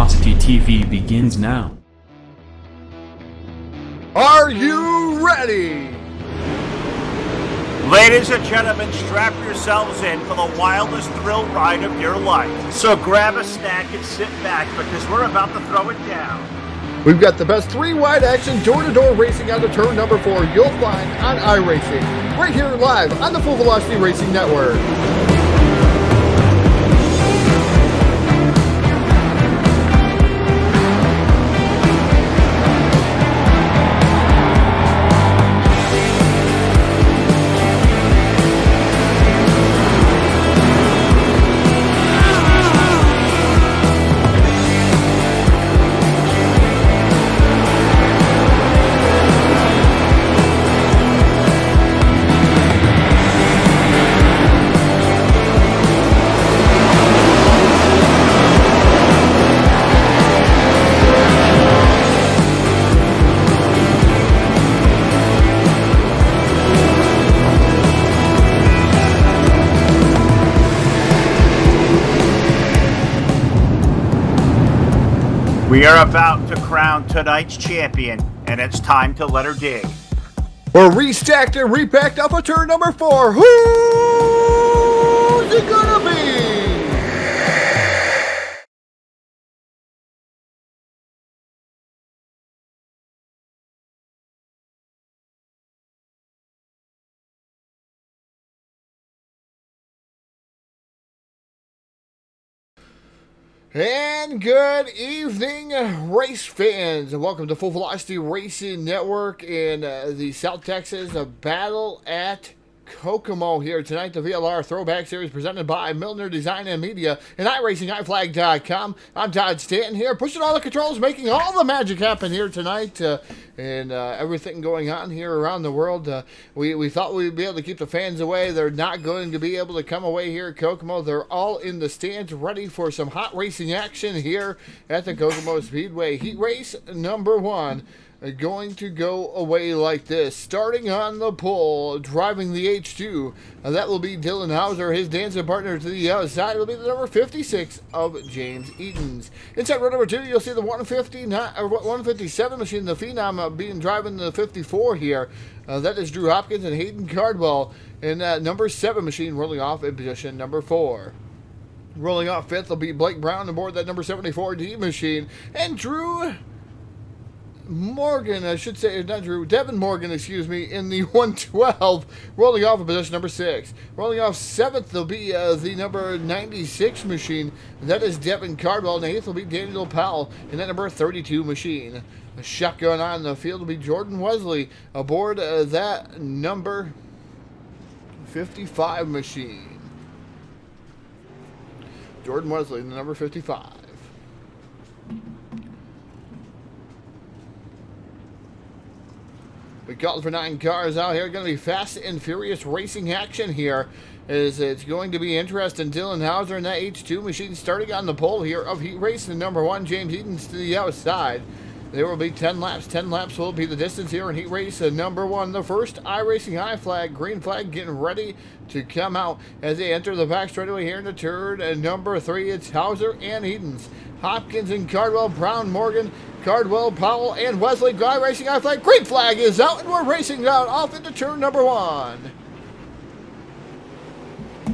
Velocity TV begins now. Are you ready? Ladies and gentlemen, strap yourselves in for the wildest thrill ride of your life. So grab a snack and sit back because we're about to throw it down. We've got the best three-wide action door-to-door racing out of turn number 4 you'll find on iRacing, right here live on the Full Velocity Racing Network. We are about to crown tonight's champion, and it's time to let her dig. We're restacked and repacked off of turn number 4. Who's it gonna be? And good evening, race fans, and welcome to Full Velocity Racing Network in the South Texas Battle at Kokomo here tonight. The VLR Throwback Series presented by Milner Design and Media and iRacingIFlag.com. I'm Todd Stanton here, pushing all the controls, making all the magic happen here tonight, and everything going on here around the world. We thought we'd be able to keep the fans away. They're not going to be able to come away here at Kokomo. They're all in the stands ready for some hot racing action here at the Kokomo Speedway. Heat race number 1. Going to go away like this. Starting on the pole, driving the H2. That will be Dylan Hauser. His dancing partner to the outside will be the number 56 of James Eatons. Inside row number 2, you'll see the 157 machine, the Phenom, being driving the 54 here. That is Drew Hopkins and Hayden Cardwell. And that number 7 machine rolling off in position number 4. Rolling off 5th will be Blake Brown aboard that number 74 D machine. And Drew Morgan, I should say, not Drew, Devin Morgan, excuse me, in the 112, rolling off in position number 6. Rolling off 7th will be the number 96 machine. That is Devin Cardwell. And 8th will be Daniel Powell in that number 32 machine. A shotgun on the field will be Jordan Wesley aboard that number 55 machine. Jordan Wesley in the number 55. We called for 9 cars out here. Going to be fast and furious racing action here. It's going to be interesting. Dylan Hauser in that H2 machine starting on the pole here of heat race. And number 1, James Eatons to the outside. There will be 10 laps. 10 laps will be the distance here in heat race. Number 1, the first iRacing high flag, green flag, getting ready to come out as they enter the back straightaway here in the turn. And number 3, it's Hauser and Eatons. Hopkins and Cardwell, Brown, Morgan, Cardwell, Powell, and Wesley. iRacing high flag, green flag is out, and we're racing out off into turn number 1.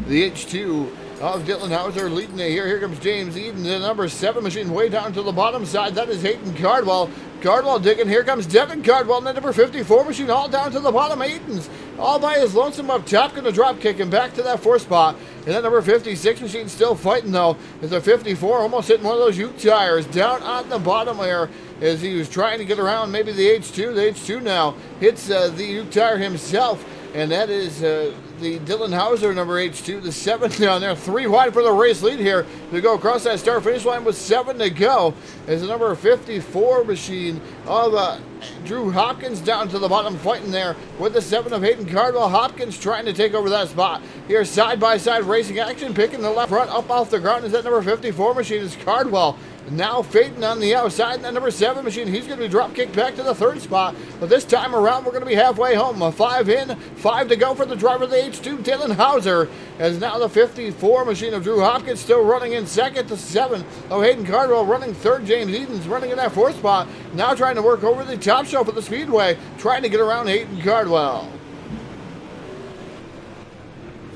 The H2 of Dylan Hauser leading it here. Here comes James Eatons, the number 7 machine, way down to the bottom side. That is Hayden Cardwell. Cardwell digging. Here comes Devin Cardwell in the number 54 machine, all down to the bottom. Eatons all by his lonesome up top, going to drop kick him back to that 4th spot. And that number 56 machine still fighting, though. It's a 54, almost hitting one of those Ute tires down on the bottom there as he was trying to get around maybe the H2. The H2 now hits the Ute tire himself, and that is the Dylan Hauser number H2, the 7 down there. 3 wide for the race lead here to go across that start-finish line with 7 to go. As the number 54 machine of Drew Hopkins down to the bottom fighting there with the 7 of Hayden Cardwell. Hopkins trying to take over that spot. Here side-by-side racing action, picking the left front up off the ground is that number 54 machine is Cardwell. Now fading on the outside. And that number 7 machine, he's going to be drop kicked back to the 3rd spot. But this time around, we're going to be halfway home. 5 in, 5 to go for the driver of the H2, Dylan Hauser. As now the 54 machine of Drew Hopkins still running in 2nd to 7 of Hayden Cardwell running 3rd. James Eden's running in that 4th spot. Now trying to work over the top shelf of the Speedway, trying to get around Hayden Cardwell.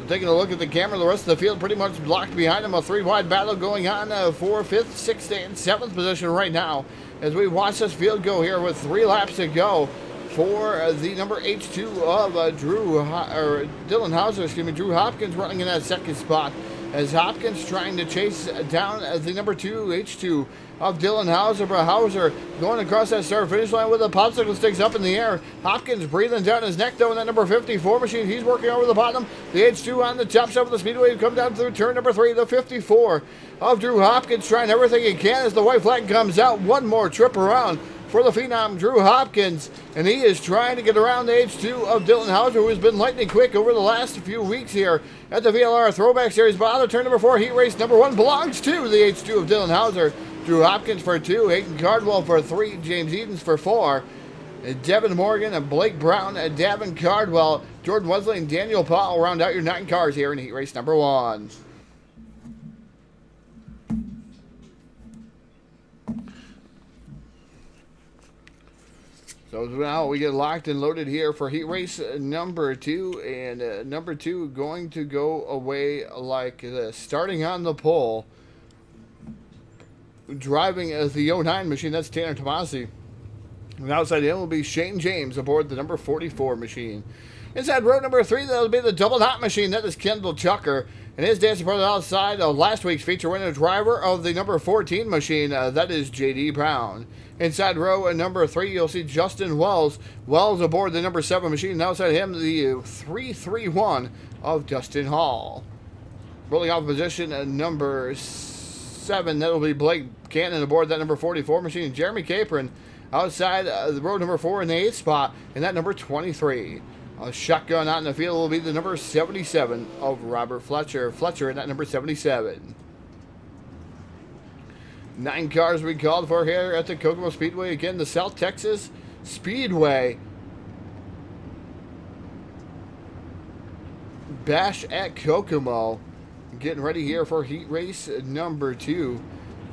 Taking a look at the camera, the rest of the field pretty much blocked behind him. A 3-wide battle going on for 5th, 6th, and 7th position right now as we watch this field go here with 3 laps to go for the number H2 of Dylan Hauser, Drew Hopkins running in that 2nd spot as Hopkins trying to chase down the number 2 H2 of Dylan Hauser, but Hauser going across that start finish line with the popsicle sticks up in the air. Hopkins breathing down his neck though in that number 54 machine. He's working over the bottom. The H2 on the top shelf of the Speedway come down through turn number 3. The 54 of Drew Hopkins trying everything he can as the white flag comes out. One more trip around for the phenom Drew Hopkins, and he is trying to get around the H2 of Dylan Hauser, who has been lightning quick over the last few weeks here at the VLR Throwback Series. But out of turn number 4, heat race number 1 belongs to the H2 of Dylan Hauser. Drew Hopkins for 2, Hayden Cardwell for 3, James Edens for 4, Devin Morgan and Blake Brown and Davin Cardwell, Jordan Wesley and Daniel Powell round out your 9 cars here in heat race number 1. So now we get locked and loaded here for heat race number 2, and number 2 going to go away like this. Starting on the pole, driving as the 09 machine, that's Tanner Tomasi. And outside him will be Shane James aboard the number 44 machine. Inside row number 3, that'll be the double knot machine. That is Kendall Tucker. And his dancing brother outside of last week's feature winner driver of the number 14 machine, that is J.D. Brown. Inside row number 3, you'll see Justin Wells. Wells aboard the number 7 machine. And outside him, the 331 of Dustin Hall. Rolling off position number 7, that'll be Blake Cannon aboard that number 44 machine. Jeremy Capron outside the row number 4 in the 8th spot, and that number 23. A shotgun out in the field will be the number 77 of Robert Fletcher. Fletcher in that number 77. 9 cars we called for here at the Kokomo Speedway. Again, the South Texas Speedway Bash at Kokomo. Getting ready here for heat race number 2.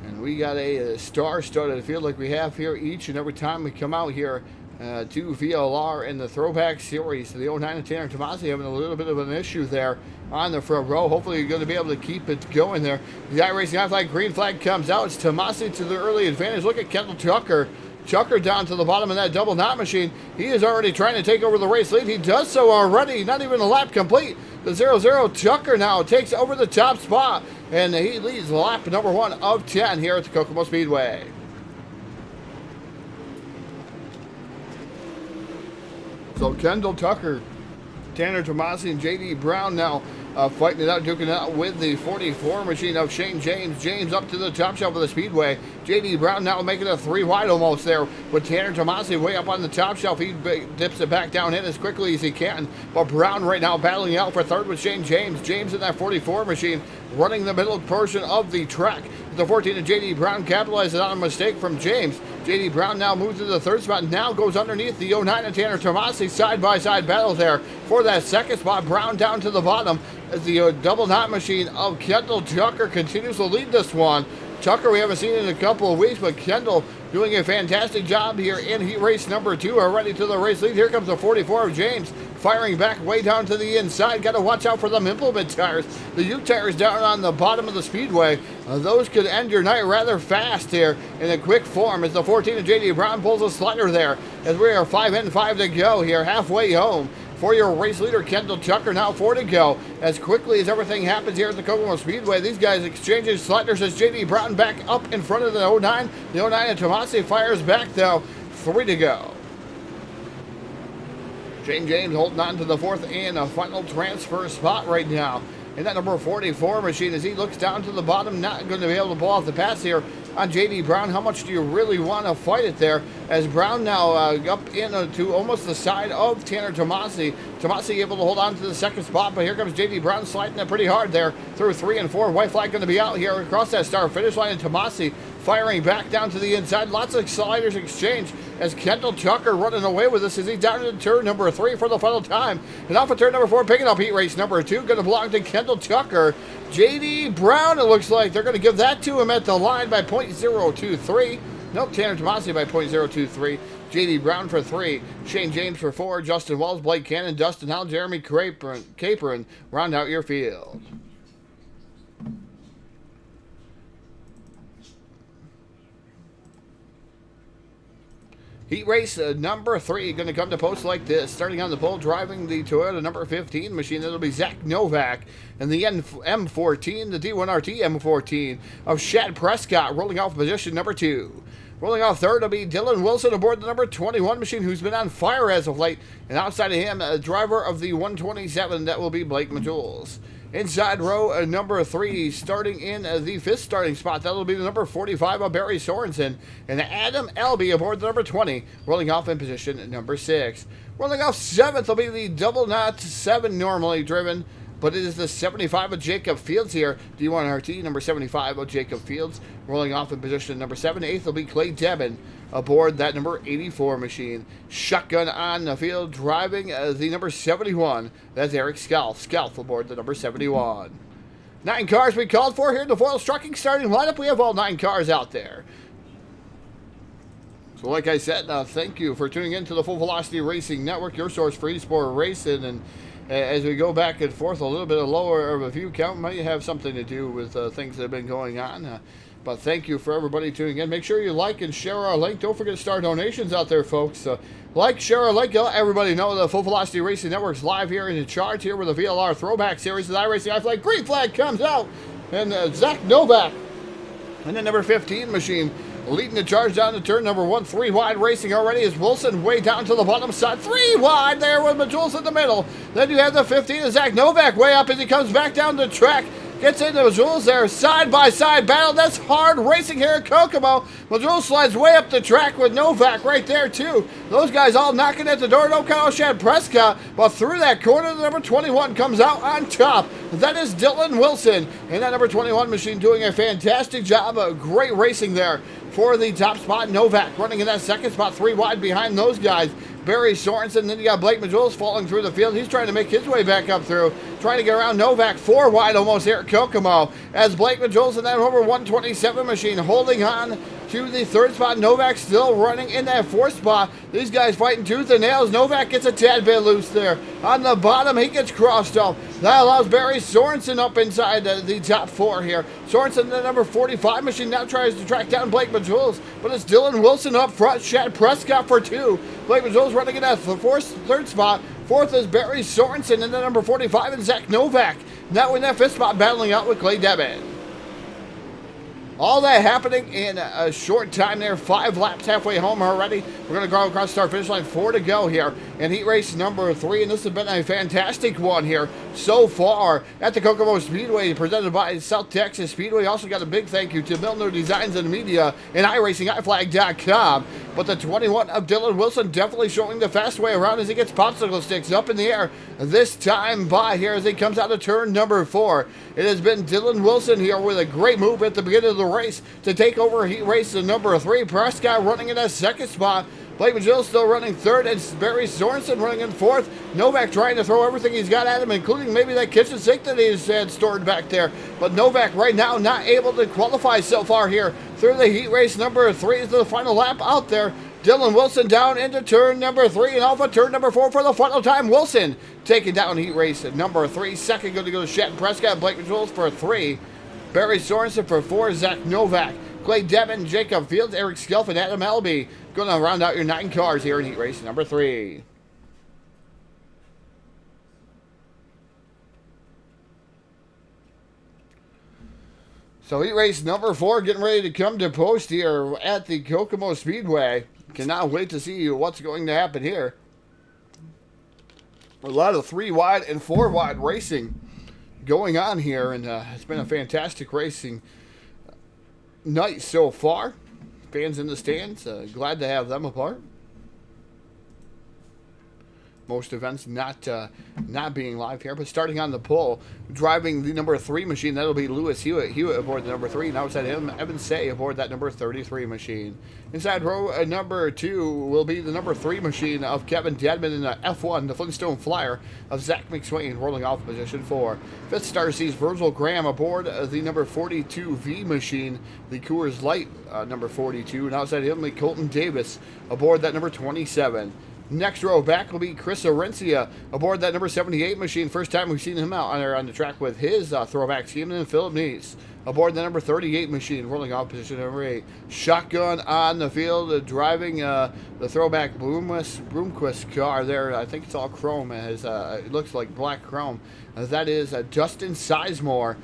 And we got a star-studded field like we have here each and every time we come out here to VLR in the Throwback Series. The 09 and Tanner Tomasi having a little bit of an issue there on the front row. Hopefully you're going to be able to keep it going there. The iRacing high flag, green flag comes out. It's Tomasi to the early advantage. Look at Kendall Tucker. Tucker down to the bottom of that double knot machine. He is already trying to take over the race lead. He does so already. Not even a lap complete. The 0-0 Tucker now takes over the top spot, and he leads lap number 1 of 10 here at the Kokomo Speedway. So Kendall Tucker, Tanner Tomasi, and J.D. Brown now fighting it out, duking it out with the 44 machine of Shane James. James up to the top shelf of the Speedway. J.D. Brown now making a 3 wide almost there with Tanner Tomasi way up on the top shelf. He dips it back down in as quickly as he can. But Brown right now battling out for 3rd with Shane James. James in that 44 machine running the middle portion of the track. The 14 of J.D. Brown capitalizes on a mistake from James. J.D. Brown now moves to the 3rd spot, now goes underneath the 09 and Tanner Tomasi. Side-by-side battle there for that 2nd spot. Brown down to the bottom as the double knot machine of Kendall Tucker continues to lead this one. Tucker we haven't seen in a couple of weeks, but Kendall doing a fantastic job here in heat race number 2, already to the race lead. Here comes the 44 of James, firing back way down to the inside. Got to watch out for them implement tires. The U tires down on the bottom of the Speedway. Those could end your night rather fast here in a quick form as the 14 of J.D. Brown pulls a slider there as we are 5 in, 5 to go here, halfway home. For your race leader, Kendall Tucker, now 4 to go. As quickly as everything happens here at the Kokomo Speedway, these guys exchanging sliders as J.D. Brown back up in front of the 09. The 09 and Tomasi fires back, though. 3 to go. Shane James holding on to the 4th and a final transfer spot right now. And that number 44 machine, as he looks down to the bottom, not going to be able to pull off the pass here on J.D. Brown. How much do you really want to fight it there? As Brown now up into almost the side of Tanner Tomasi. Tomasi able to hold on to the 2nd spot, but here comes J.D. Brown sliding it pretty hard there through 3 and 4. White flag going to be out here across that start finish line, and Tomasi firing back down to the inside. Lots of sliders exchange as Kendall Tucker running away with this as he's down into turn number 3 for the final time. And off of turn number 4, picking up heat race number 2, going to belong to Kendall Tucker. J.D. Brown, it looks like they're going to give that to him at the line by .023. Nope, Tanner Tomasi by .023. J.D. Brown for 3, Shane James for 4, Justin Wells, Blake Cannon, Dustin Howell, Jeremy Capron round out your field. Heat race number 3 going to come to post like this. Starting on the pole, driving the Toyota number 15 machine. It'll be Zach Novak. And the M14, the D1RT M14 of Shad Prescott rolling off position number 2. Rolling off third will be Dylan Wilson aboard the number 21 machine, who's been on fire as of late. And outside of him, a driver of the 127, that will be Blake Majules. Inside row number 3, starting in the 5th starting spot, that'll be the number 45 of Barry Sorensen. And Adam Elby aboard the number 20, rolling off in position number 6. Rolling off 7th will be the double knot 7 normally driven, but it is the 75 of Jacob Fields here. D1RT number 75 of Jacob Fields, rolling off in position number 7. 8th will be Clay Devin aboard that number 84 machine. Shotgun on the field, driving the number 71. That's Eric Scalf. Scalf aboard the number 71. 9 cars we called for here in the Foils Trucking starting lineup. We have all 9 cars out there. So like I said, thank you for tuning in to the Full Velocity Racing Network, your source for eSport racing. And as we go back and forth, a little bit of lower of a view count might have something to do with things that have been going on. But thank you for everybody tuning in. Make sure you like and share our link. Don't forget to start donations out there, folks. Like, share our link. Let everybody know the Full Velocity Racing Network's live here in charge here with the VLR Throwback Series. The iRacing iFlag green flag comes out. And Zach Novak and the number 15 machine leading the charge down to turn number 1. 3 wide racing already as Wilson way down to the bottom side. 3 wide there with Majules in the middle. Then you have the 15 of Zach Novak way up as he comes back down the track. Gets into Majules there, side-by-side battle. That's hard racing here at Kokomo. Majules slides way up the track with Novak right there, too. Those guys all knocking at the door. No count Shad Prescott, but through that corner, the number 21 comes out on top. That is Dylan Wilson. And that number 21 machine doing a fantastic job. Great racing there for the top spot. Novak running in that second spot, 3 wide behind those guys. Barry Sorensen, then you got Blake Majules falling through the field. He's trying to make his way back up through, trying to get around Novak, 4 wide almost here at Kokomo, as Blake Majules in that number 127 machine holding on to the 3rd spot. Novak still running in that 4th spot. These guys fighting tooth and nails. Novak gets a tad bit loose there. On the bottom, he gets crossed off. That allows Barry Sorensen up inside the top 4 here. Sorensen, the number 45 machine, now tries to track down Blake Majules, but it's Dylan Wilson up front. Shad Prescott for 2. Blake Majules running in that 3rd spot. 4th is Barry Sorensen, and the number 45 and Zach Novak. Now in that 5th spot, battling out with Clay Devin. All that happening in a short time there. 5 laps halfway home already. We're going to go across the start finish line. 4 to go here in heat race number 3. And this has been a fantastic one here so far at the Kokomo Speedway, presented by South Texas Speedway. Also got a big thank you to Milner Designs and Media and iRacingIFlag.com. But the 21 of Dylan Wilson definitely showing the fast way around as he gets popsicle sticks up in the air. This time by here as he comes out of turn number 4. It has been Dylan Wilson here with a great move at the beginning of the race to take over heat race number 3. Prescott running in that 2nd spot. Blake Majules still running 3rd, and Barry Sorensen running in 4th. Novak trying to throw everything he's got at him, including maybe that kitchen sink that he's had stored back there. But Novak right now not able to qualify so far here through the heat race number 3 is the final lap out there. Dylan Wilson down into turn number 3 and off of turn number 4 for the final time. Wilson taking down heat race number 3. 2nd going to go to Shad Prescott. Blake Majules for 3. Barry Sorensen for 4. Zach Novak. Clay Devin, Jacob Fields, Eric Skelf, and Adam Elby going to round out your 9 cars here in heat race number 3. So heat race number 4 getting ready to come to post here at the Kokomo Speedway. Cannot wait to see what's going to happen here. A lot of 3 wide and 4 wide racing going on here, and it's been a fantastic racing night so far. Fans in the stands, glad to have them a part. most events not being live here. But starting on the pole, driving the number 3 machine, that'll be Lewis Hewitt. Hewitt aboard the number 3, and outside him, Evan Say aboard that number 33 machine. Inside row number 2 will be the number 3 machine of Kevin Dedman in the F1, the Flintstone Flyer of Zach McSwain, rolling off position 4. Fifth star sees Virgil Graham aboard the number 42 V machine, the Coors Light number 42, and outside him, Colton Davis aboard that number 27. Next row back will be Chris Arencia aboard that number 78 machine. First time we've seen him out on the track with his throwback scheme. And then Philip Neese aboard the number 38 machine, rolling off position number 8. Shotgun on the field, driving the throwback Broomquist car there. I think it's all chrome. It looks like black chrome. That is Dustin Sizemore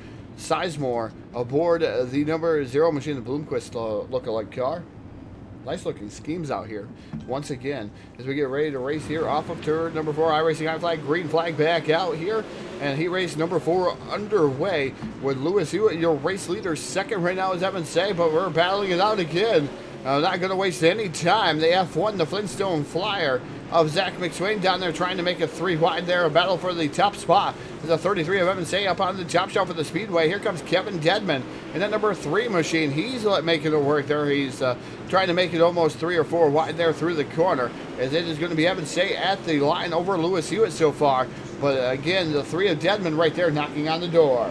aboard the number 0 machine, the Bloomquist look-alike car. Nice looking schemes out here once again as we get ready to race here off of turn number 4. iRacing high flag, green flag back out here, and heat race number 4 underway with Lewis Hewitt, your race leader. Second right now is Evan Say, but we're battling it out again. Not going to waste any time. The F1, the Flintstone Flyer of Zach McSwain down there trying to make it 3 wide there. A battle for the top spot. There's a 33 of Evan Say up on the top shelf for the Speedway. Here comes Kevin Dedman in that number 3 machine. He's making it work there. He's trying to make it almost 3 or 4 wide there through the corner, as it is going to be Evan Say at the line over Lewis Hewitt so far. But again, the 3 of Dedman right there knocking on the door.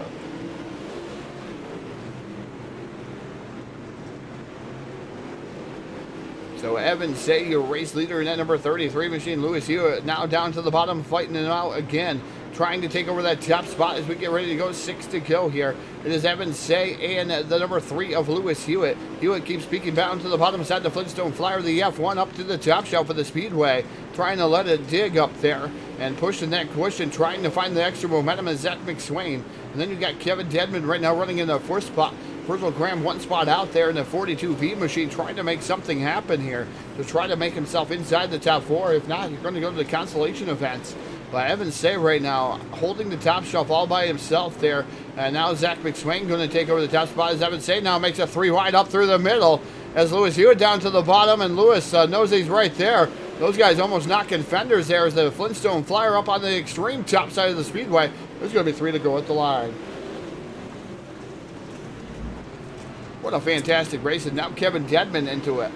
So Evan Say, your race leader in that number 33 machine. Lewis Hewitt now down to the bottom, fighting it out again, trying to take over that top spot as we get ready to go. 6 to go here. It is Evan Say and the number 3 of Lewis Hewitt. Hewitt keeps peeking down to the bottom side. The Flintstone Flyer, the F1 up to the top shelf of the Speedway, trying to let it dig up there and pushing that cushion, trying to find the extra momentum as Zach McSwain. And then you got Kevin Dedman right now running in the 4th spot. Virgil Graham 1 spot out there in the 42 V machine, trying to make something happen here to try to make himself inside the top 4. If not, you're going to go to the consolation events. But Evan Say right now holding the top shelf all by himself there. And now Zach McSwain going to take over the top spot as Evan Say now makes a 3 wide up through the middle as Lewis Hewitt down to the bottom, and Lewis knows he's right there. Those guys almost knocking fenders there as the Flintstone Flyer up on the extreme top side of the Speedway. There's going to be 3 to go at the line. What a fantastic race, and now Kevin Dedman into it.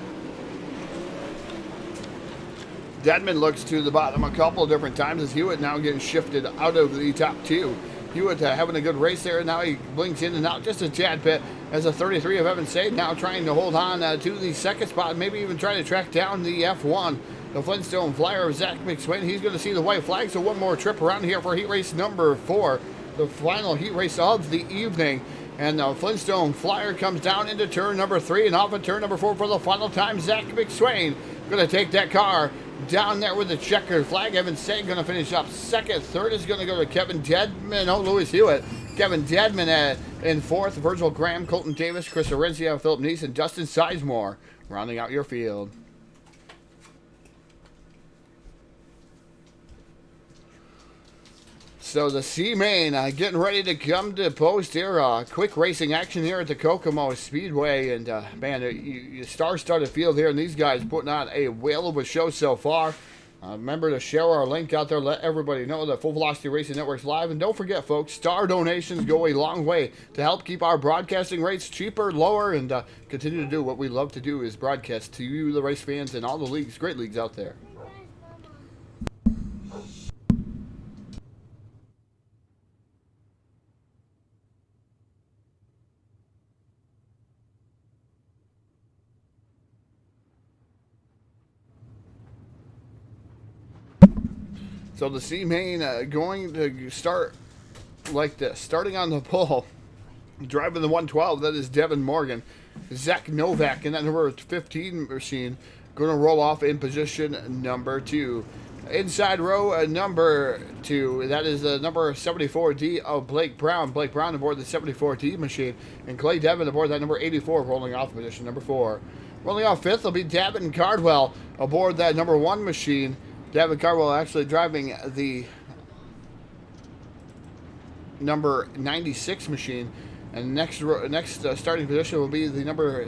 Dedman looks to the bottom a couple of different times as Hewitt now getting shifted out of the top 2. Hewitt having a good race there, and now he blinks in and out just a tad bit as a 33 of Evan Say now trying to hold on to the 2nd spot, maybe even trying to track down the F1. The Flintstone Flyer of Zach McSwain. He's going to see the white flag, so one more trip around here for heat race number 4, the final heat race of the evening. And the Flintstone Flyer comes down into turn number 3 and off of turn number 4 for the final time. Zach McSwain going to take that car down there with the checkered flag. Evan Say going to finish up 2nd. 3rd is going to go to Kevin Dedman. Oh, Lewis Hewitt. Kevin Dedman in 4th. Virgil Graham, Colton Davis, Chris Arencia, Philip Neese, and Dustin Sizemore rounding out your field. So the C-Main getting ready to come to post here. Quick racing action here at the Kokomo Speedway. And, man, you star-studded field here. And these guys putting on a whale of a show so far. Remember to share our link out there. Let everybody know that Full Velocity Racing Network's live. And don't forget, folks, star donations go a long way to help keep our broadcasting rates cheaper, lower, and continue to do what we love to do is broadcast to you, the race fans, and all the leagues, great leagues out there. So the C-Main going to start like this. Starting on the pole, driving the 112, that is Devin Morgan. Zach Novak in that number 15 machine going to roll off in position number 2. Inside row number 2, that is the number 74D of Blake Brown. Blake Brown aboard the 74D machine. And Clay Devin aboard that number 84, rolling off position number 4. Rolling off 5th will be Davin Cardwell aboard that number 1 machine. Davin Cardwell actually driving the number 96 machine. And next starting position will be the number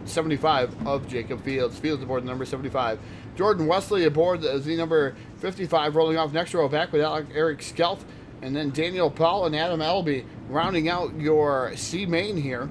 75 of Jacob Fields. Fields aboard the number 75. Jordan Wesley aboard the number 55, rolling off next row back with Eric Skelf, and then Daniel Powell and Adam Elby rounding out your C main here.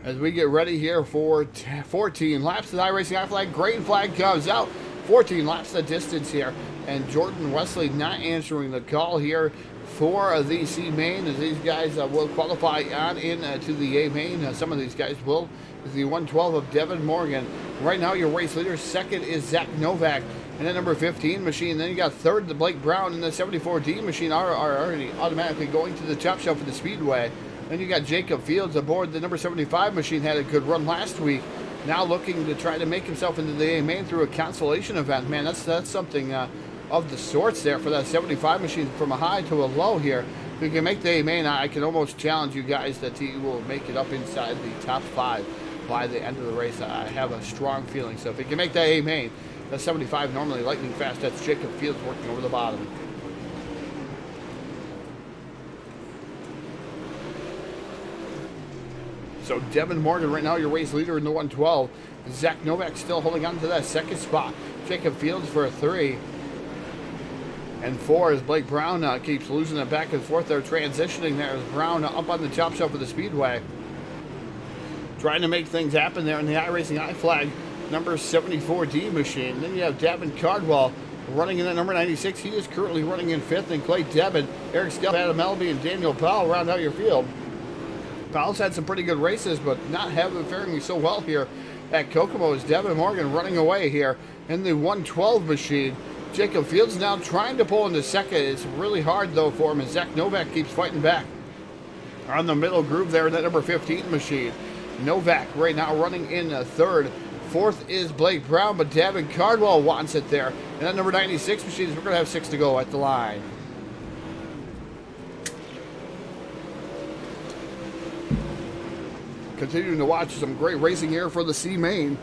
As we get ready here for 14 laps, the iRacing iFlag green flag comes out. 14 laps the distance here, and Jordan Wesley not answering the call here for the C main, as these guys will qualify on in to the A main. Some of these guys will. Is the 112 of Devin Morgan. Right now, your race leader. Second is Zach Novak, and then number 15 machine. Then you got third, the Blake Brown, and the 74D machine are already automatically going to the top shelf for the Speedway. Then you got Jacob Fields aboard the number 75 machine. Had a good run last week. Now looking to try to make himself into the A main through a consolation event. Man, that's something of the sorts there for that 75 machine, from a high to a low here. If he can make the A main, I can almost challenge you guys that he will make it up inside the top 5 by the end of the race. I have a strong feeling. So if he can make that A main, that 75 normally lightning fast. That's Jacob Fields working over the bottom. So Devin Morgan right now your race leader in the 112. Zach Novak still holding on to that second spot. Jacob Fields for a 3. And 4 as Blake Brown keeps losing it back and forth. They're transitioning there as Brown up on the top shelf of the Speedway. Trying to make things happen there in the iRacing iFlag number 74D machine. Then you have Davin Cardwell running in at number 96. He is currently running in 5th. And Clay Devin, Eric Skelf, Adam Elby, and Daniel Powell round out your field. Powell's had some pretty good races, but not faring so well here at Kokomo. Is Devin Morgan running away here in the 112 machine. Jacob Fields now trying to pull into second. It's really hard, though, for him, and Zach Novak keeps fighting back. On the middle groove there in that number 15 machine. Novak right now running in 3rd. 4th is Blake Brown, but Davin Cardwell wants it there. And that number 96 machine, we're going to have 6 to go at the line. Continuing to watch some great racing here for the C main.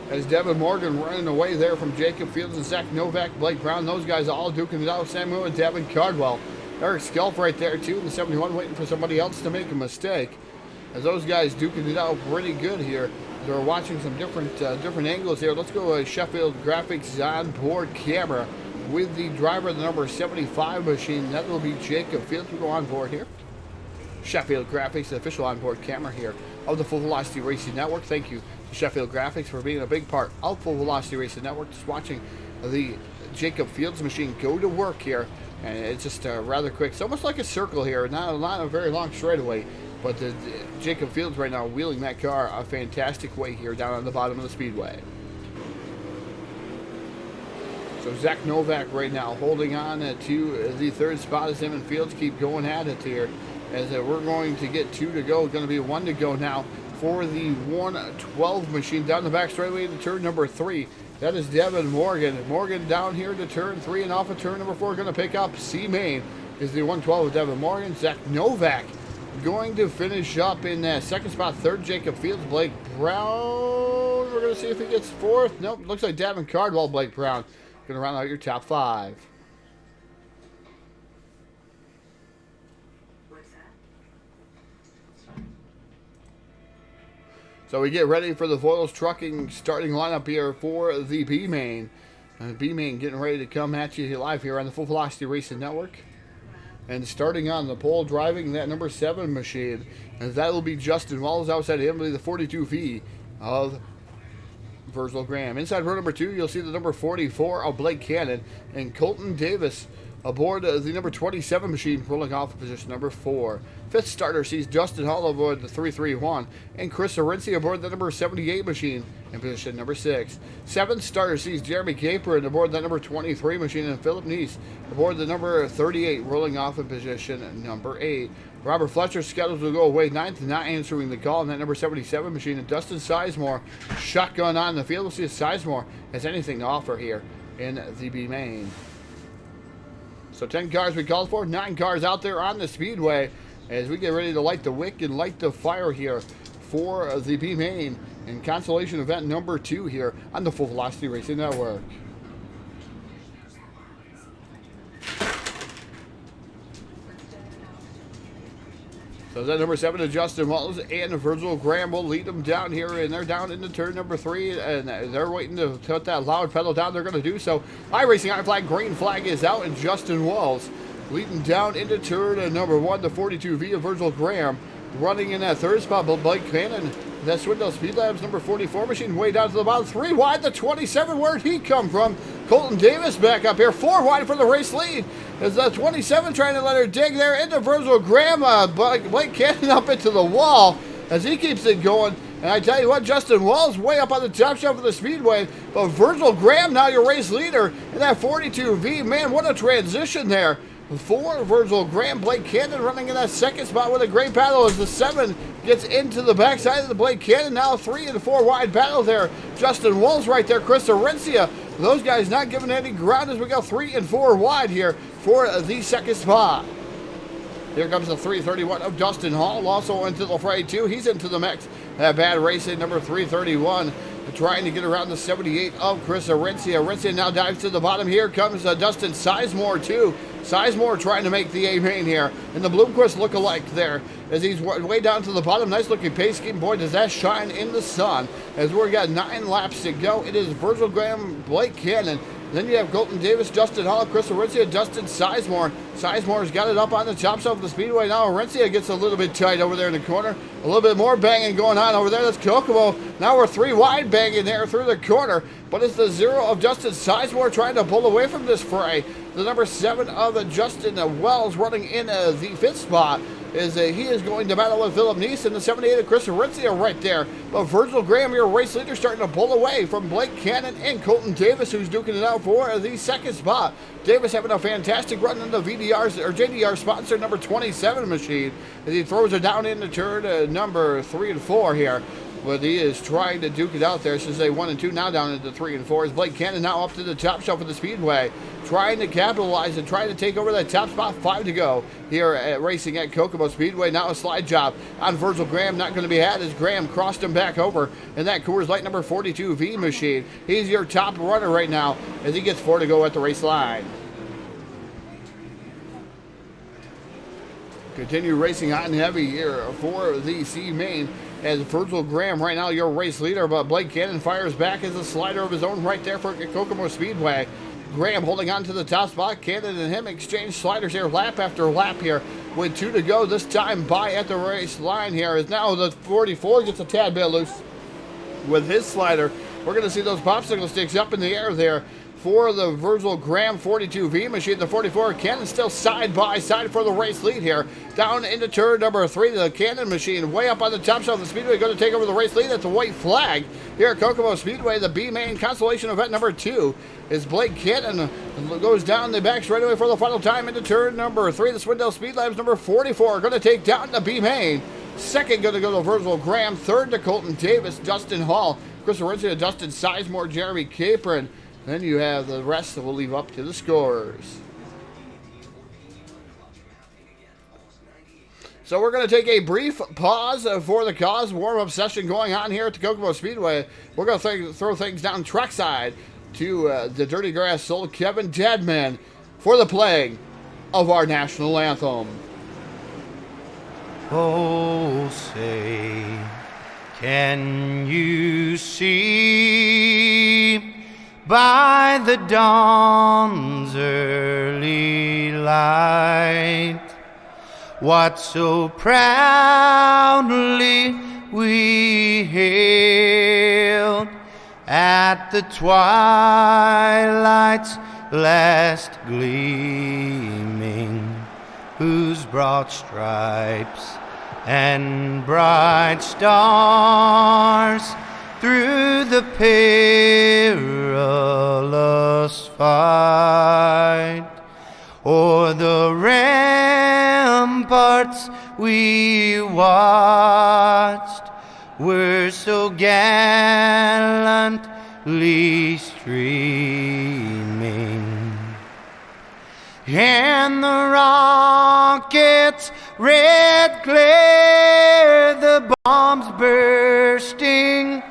As Devin Morgan running away there from Jacob Fields and Zach Novak, Blake Brown, those guys all duking it out. Samuel and Davin Cardwell. Eric Skelf right there too in the 71, waiting for somebody else to make a mistake. As those guys duking it out pretty good here. They're watching some different angles here. Let's go Sheffield Graphics on board camera with the driver, the number 75 machine. That will be Jacob Fields. We'll go on board here. Sheffield Graphics, the official onboard camera here of the Full Velocity Racing Network. Thank you to Sheffield Graphics for being a big part of Full Velocity Racing Network. Just watching the Jacob Fields machine go to work here, and it's just rather quick. It's almost like a circle here, not a very long straightaway, but Jacob Fields right now wheeling that car a fantastic way here down on the bottom of the Speedway. So Zach Novak right now holding on to the 3rd spot as him and Fields keep going at it here. As we're going to get 2 to go. Going to be 1 to go now for the 112 machine. Down the back straightaway to turn number 3. That is Devin Morgan. Morgan down here to turn 3 and off of turn number 4. Going to pick up C main is the 112 of Devin Morgan. Zach Novak going to finish up in that 2nd spot. 3rd, Jacob Fields. Blake Brown. We're going to see if he gets 4th. Nope. Looks like Davin Cardwell, Blake Brown. Going to round out your top 5. So we get ready for the Voiles Trucking starting lineup here for the B main. B main getting ready to come at you live here on the Full Velocity Racing Network. And starting on the pole, driving that number 7 machine, and that will be Justin Wallace. Outside him will be the 42V of Virgil Graham. Inside row number 2, you'll see the number 44 of Blake Cannon and Colton Davis aboard the number 27 machine, rolling off of position number 4. 5th starter sees Justin Hall aboard the 331, and Chris Arinci aboard the number 78 machine in position number 6. 7th starter sees Jeremy Capron aboard the number 23 machine, and Philip Neese aboard the number 38, rolling off in position number 8. Robert Fletcher scheduled to go away 9th, not answering the call in that number 77 machine, and Dustin Sizemore shotgun on the field. We'll see if Sizemore has anything to offer here in the B main. So 10 cars we called for, 9 cars out there on the Speedway as we get ready to light the wick and light the fire here for the B main and consolation event number 2 here on the Full Velocity Racing Network. So So that number 7 is Justin Wells and Virgil Graham will lead them down here, and they're down into turn number 3, and they're waiting to put that loud pedal down. They're going to do so. iRacing I flag, green flag is out, and Justin Wells leading down into turn number 1, the 42V of Virgil Graham. Running in that third spot, Blake Cannon. That Swindle Speed Labs number 44 machine way down to the bottom. 3 wide, the 27. Where'd he come from? Colton Davis back up here. 4 wide for the race lead. As the 27 trying to let her dig there into Virgil Graham. Blake Cannon up into the wall as he keeps it going. And I tell you what, Justin Wells way up on the top shelf of the Speedway. But Virgil Graham now your race leader in that 42V. Man, what a transition there. For Virgil Graham, Blake Cannon running in that second spot with a great battle as the 7 gets into the backside of the Blake Cannon. Now 3 and 4 wide battle there. Justin Wells right there, Chris Arencia. Those guys not giving any ground as we go 3 and 4 wide here for the second spot. Here comes the 331 of Dustin Hall, also into the fray too. He's into the mix. That bad racing number 331. Trying to get around the 78 of Chris Arencia. Arencia now dives to the bottom. Here comes Dustin Sizemore too. Sizemore trying to make the A-main here. And the Bloomquist look-alike there as he's way down to the bottom. Nice looking pace scheme. Boy, does that shine in the sun. As we've got 9 laps to go. It is Virgil Graham, Blake Cannon. Then you have Colton Davis, Justin Hall, Chris Arencia, Dustin Sizemore. Sizemore's got it up on the top shelf of the Speedway. Now Arencia gets a little bit tight over there in the corner. A little bit more banging going on over there. That's Kokomo. Now we're 3 wide banging there through the corner. But it's the 0 of Justin Sizemore trying to pull away from this fray. The number 7 of Justin Wells running in the 5th spot. He is going to battle with Philip Neeson, the 78 of Chris Arencia right there. But Virgil Graham, your race leader, starting to pull away from Blake Cannon and Colton Davis, who's duking it out for the second spot. Davis having a fantastic run in the VDR's or JDR sponsor number 27 machine as he throws it down into turn number 3 and 4 here. But he is trying to duke it out there since they 1 and 2, now down into 3 and 4. As Blake Cannon now up to the top shelf of the Speedway, trying to capitalize and trying to take over that top spot. 5 to go here at racing at Kokomo Speedway. Now a slide job on Virgil Graham, not going to be had as Graham crossed him back over in that Coors Light number 42V machine. He's your top runner right now as he gets 4 to go at the race line. Continue racing hot and heavy here for the C-Main as Virgil Graham right now your race leader, but Blake Cannon fires back as a slider of his own right there for Kokomo Speedway. Graham holding on to the top spot. Cannon and him exchange sliders here lap after lap here with 2 to go. This time by at the race line here is now the 44 gets a tad bit loose with his slider. We're going to see those popsicle sticks up in the air there for the Virgil Graham 42V machine. The 44 Cannon still side by side for the race lead here. Down into turn number 3, the Cannon machine way up on the top shelf of the Speedway, going to take over the race lead at the white flag here at Kokomo Speedway. The B-Main Consolation event number 2 is Blake Cannon goes down the back straightaway for the final time into turn number 3. The Swindell Speed Labs number 44 going to take down the B-Main. Second going to go to Virgil Graham. Third to Colton Davis, Dustin Hall, Chris Arencia, Dustin Sizemore, Jeremy Capron. Then you have the rest that we'll leave up to the scorers. So we're going to take a brief pause for the cause warm-up session going on here at the Kokomo Speedway. We're going to throw things down trackside to the Dirty Grass Soul, Kevin Deadman, for the playing of our national anthem. Oh, say, can you see by the dawn's early light what so proudly we hailed at the twilight's last gleaming, whose broad stripes and bright stars through the perilous fight o'er the ramparts we watched were so gallantly streaming, and the rockets' red glare, the bombs bursting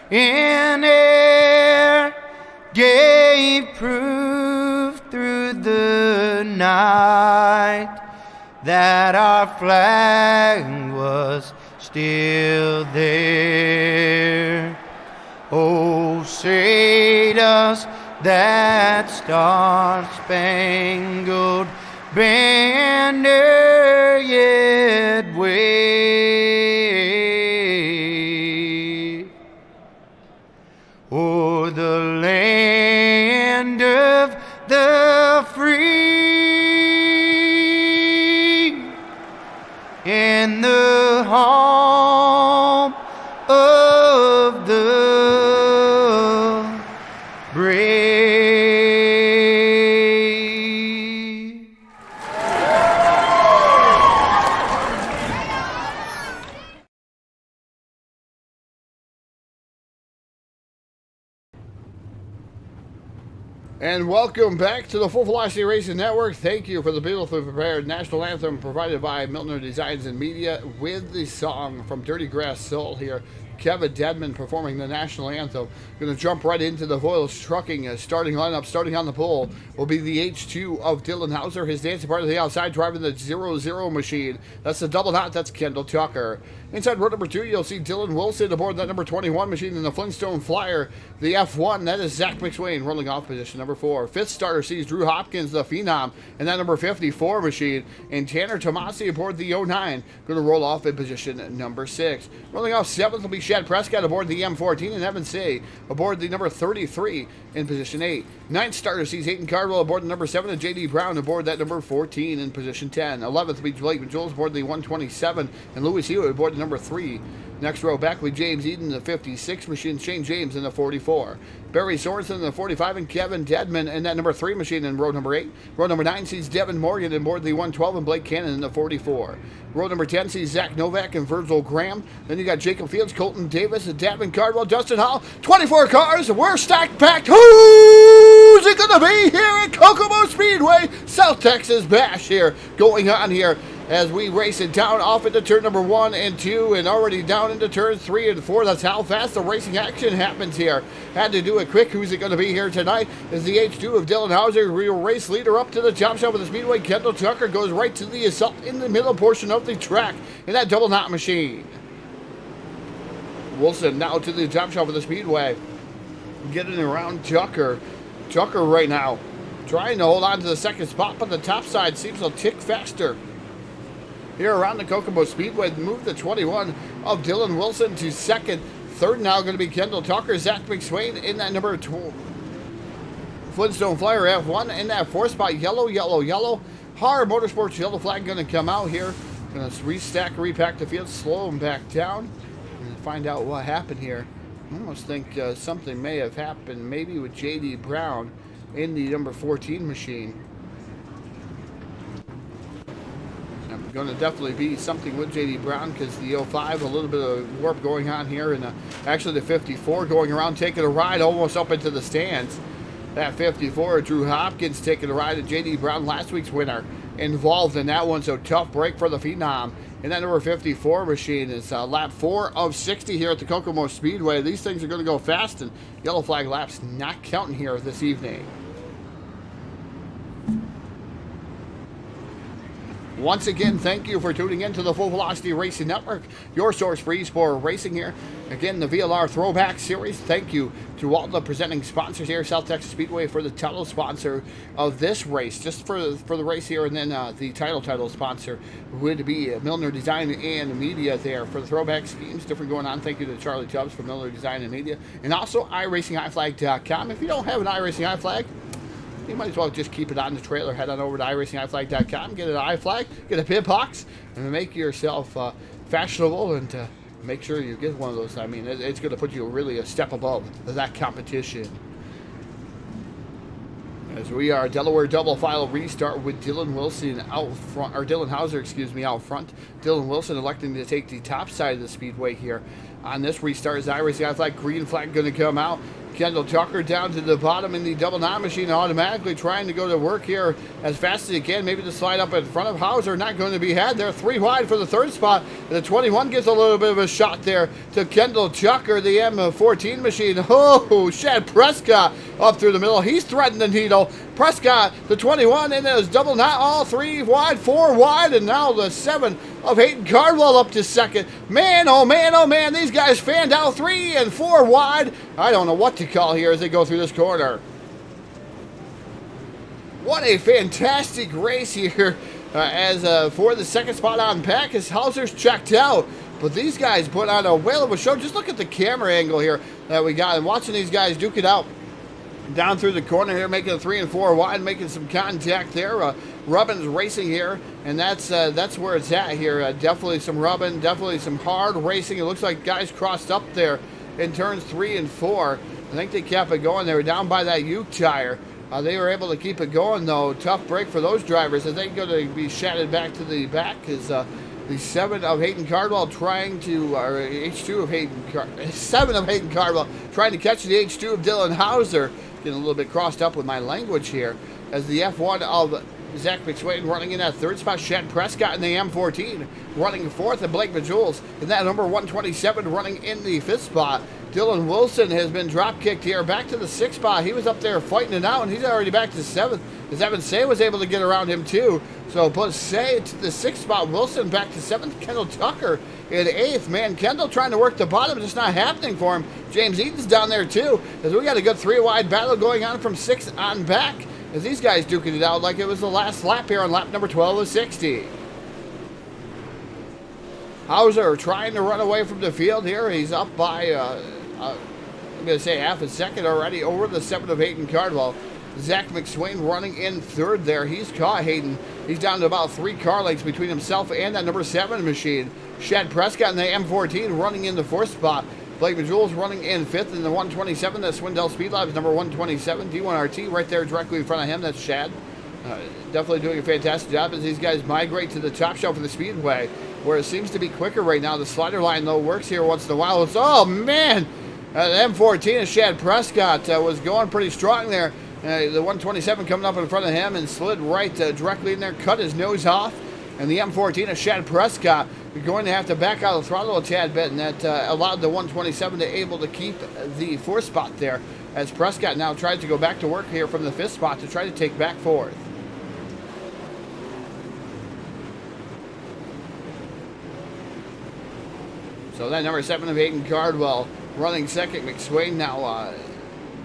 in air, gave proof through the night that our flag was still there. Oh, say does that star-spangled banner yet wave o'er the land of the free and the home of the brave. And welcome back to the Full Velocity Racing Network. Thank you for the beautifully prepared national anthem provided by Milner Designs and Media with the song from Dirty Grass Soul here. Kevin Dedman performing the national anthem. Going to jump right into the Voiles Trucking starting lineup. Starting on the pole will be the H2 of Dylan Hauser. His dancing part of the outside driving the 0-0 machine. That's the double knot. That's Kendall Tucker. Inside row number 2, you'll see Dylan Wilson aboard that number 21 machine in the Flintstone Flyer. The F1, that is Zach McSwain rolling off position number 4. Fifth starter sees Drew Hopkins, the Phenom, and that number 54 machine. And Tanner Tomasi aboard the 09. Going to roll off in position number 6. Rolling off 7th will be Shad Prescott aboard the M14 and Evan Say aboard the number 33 in position 8. Ninth starter sees Hayden Cardwell aboard the number 7 and J.D. Brown aboard that number 14 in position 10. 11th will be Blake Jules aboard the 127 and Louis Hewitt aboard the number 3. Next row back with James Eden, the 56 machine, Shane James in the 44. Barry Sorensen in the 45 and Kevin Dedman in that number 3 machine in row number 8. Row number 9 sees Devin Morgan aboard the 112 and Blake Cannon in the 44. Row number 10 sees Zach Novak and Virgil Graham. Then you got Jacob Fields, Colton Davis, and Davin Cardwell, Dustin Hall. 24 cars, we're stacked packed. Who's it going to be here at Kokomo Speedway? South Texas Bash here going on here as we race it down off into turn number 1 and 2 and already down into turns 3 and 4. That's how fast the racing action happens here. Had to do it quick. Who's it going to be here tonight? Is the H2 of Dylan Hauser, real race leader up to the top shelf of the Speedway. Kendall Tucker goes right to the assault in the middle portion of the track in that double knot machine. Wilson now to the top shelf of the Speedway. Getting around Tucker. Tucker right now trying to hold on to the second spot, but the top side seems a tick faster. Here around the Kokomo Speedway, move the 21 of Dylan Wilson to second. Third now going to be Kendall Tucker. Zach McSwain in that number 2. Flintstone Flyer F1 in that 4th spot. Yellow, yellow, yellow. Har Motorsports yellow flag going to come out here. Going to restack, repack the field, slow them back down, and find out what happened here. I almost think something may have happened, maybe with J.D. Brown in the number 14 machine. Going to definitely be something with J.D. Brown because the 05, a little bit of warp going on here, and actually the 54 going around taking a ride almost up into the stands. That 54, Drew Hopkins taking a ride at J.D. Brown, last week's winner, involved in that one, so tough break for the Phenom. And that number 54 machine is lap 4 of 60 here at the Kokomo Speedway. These things are going to go fast, and yellow flag laps not counting here this evening. Once again, thank you for tuning in to the Full Velocity Racing Network, your source for eSport racing here. Again, the VLR Throwback Series. Thank you to all the presenting sponsors here, South Texas Speedway, for the title sponsor of this race, just for the race here, and then the title sponsor would be Milner Design and Media there for the throwback schemes. Different going on. Thank you to Charlie Tubbs from Milner Design and Media, and also iRacingHighFlag.com. If you don't have an iRacing you might as well just keep it on the trailer. Head on over to iRacingHighFlag.com, get an iFlag, get a pit box, and make yourself fashionable, and make sure you get one of those. I mean, it's going to put you really a step above that competition. As we are Delaware double file restart with Dylan Wilson out front, or Dylan Hauser, excuse me, out front. Dylan Wilson electing to take the top side of the speedway here. On this restart, is iRacing iFlag, green flag going to come out. Kendall Tucker down to the bottom in the double knot machine, automatically trying to go to work here as fast as he can. Maybe to slide up in front of Hauser, not going to be had there. 3 wide for the 3rd spot. The 21 gets a little bit of a shot there to Kendall Tucker, the M14 machine. Oh, Shad Prescott up through the middle. He's threading the needle. Prescott, the 21, and it was double knot, all 3 wide, 4 wide, and now the 7 of Hayden Cardwell up to second. Man, oh man, oh man, these guys fanned out 3 and 4 wide. I don't know what to call here as they go through this corner. What a fantastic race here as for the second spot on pack as Hauser's checked out. But these guys put on a whale of a show. Just look at the camera angle here that we got and watching these guys duke it out down through the corner here, making a 3 and 4 wide, making some contact there. Rubbin's racing here, and that's where it's at here. Definitely some rubbing, definitely some hard racing. It looks like guys crossed up there in turns 3 and 4. I think they kept it going. They were down by that Uke tire. They were able to keep it going, though. Tough break for those drivers as they're going to be shattered back to the back as the 7 of Hayden Cardwell trying to, or H2 of Hayden, 7 of Hayden Cardwell trying to catch the H2 of Dylan Hauser. Getting a little bit crossed up with my language here as the F1 of Zach McSwain running in that third spot. Shad Prescott in the M14 running fourth, and Blake Majules in that number 127 running in the fifth spot. Dylan Wilson has been drop kicked here back to the sixth spot. He was up there fighting it out, and he's already back to seventh as Evan Say was able to get around him too. So put Say to the sixth spot, Wilson back to seventh, Kendall Tucker in eighth. Man, Kendall trying to work the bottom, just not happening for him. James Eaton's down there too as we got a good 3-wide battle going on from 6 on back as these guys duking it out like it was the last lap here on lap number 12 of 60. Hauser trying to run away from the field here. He's up by, I'm going to say half a second already over the 7 of Hayden Cardwell. Zach McSwain running in third there. He's caught Hayden. He's down to about 3 car lengths between himself and that number 7 machine. Shad Prescott in the M14 running in the fourth spot. Blake Majules running in fifth in the 127. That's Swindell Speed Labs number 127. D1RT right there directly in front of him. That's Shad. Definitely doing a fantastic job as these guys migrate to the top shelf of the Speedway, where it seems to be quicker right now. The slider line, though, works here once in a while. It's, oh, man! The M14 of Shad Prescott was going pretty strong there. The 127 coming up in front of him and slid right directly in there, cut his nose off. And the M14 of Shad Prescott is going to have to back out of the throttle a tad bit, and that allowed the 127 to able to keep the fourth spot there, as Prescott now tries to go back to work here from the fifth spot to try to take back fourth. So that number 7 of Hayden Cardwell running second. McSwain now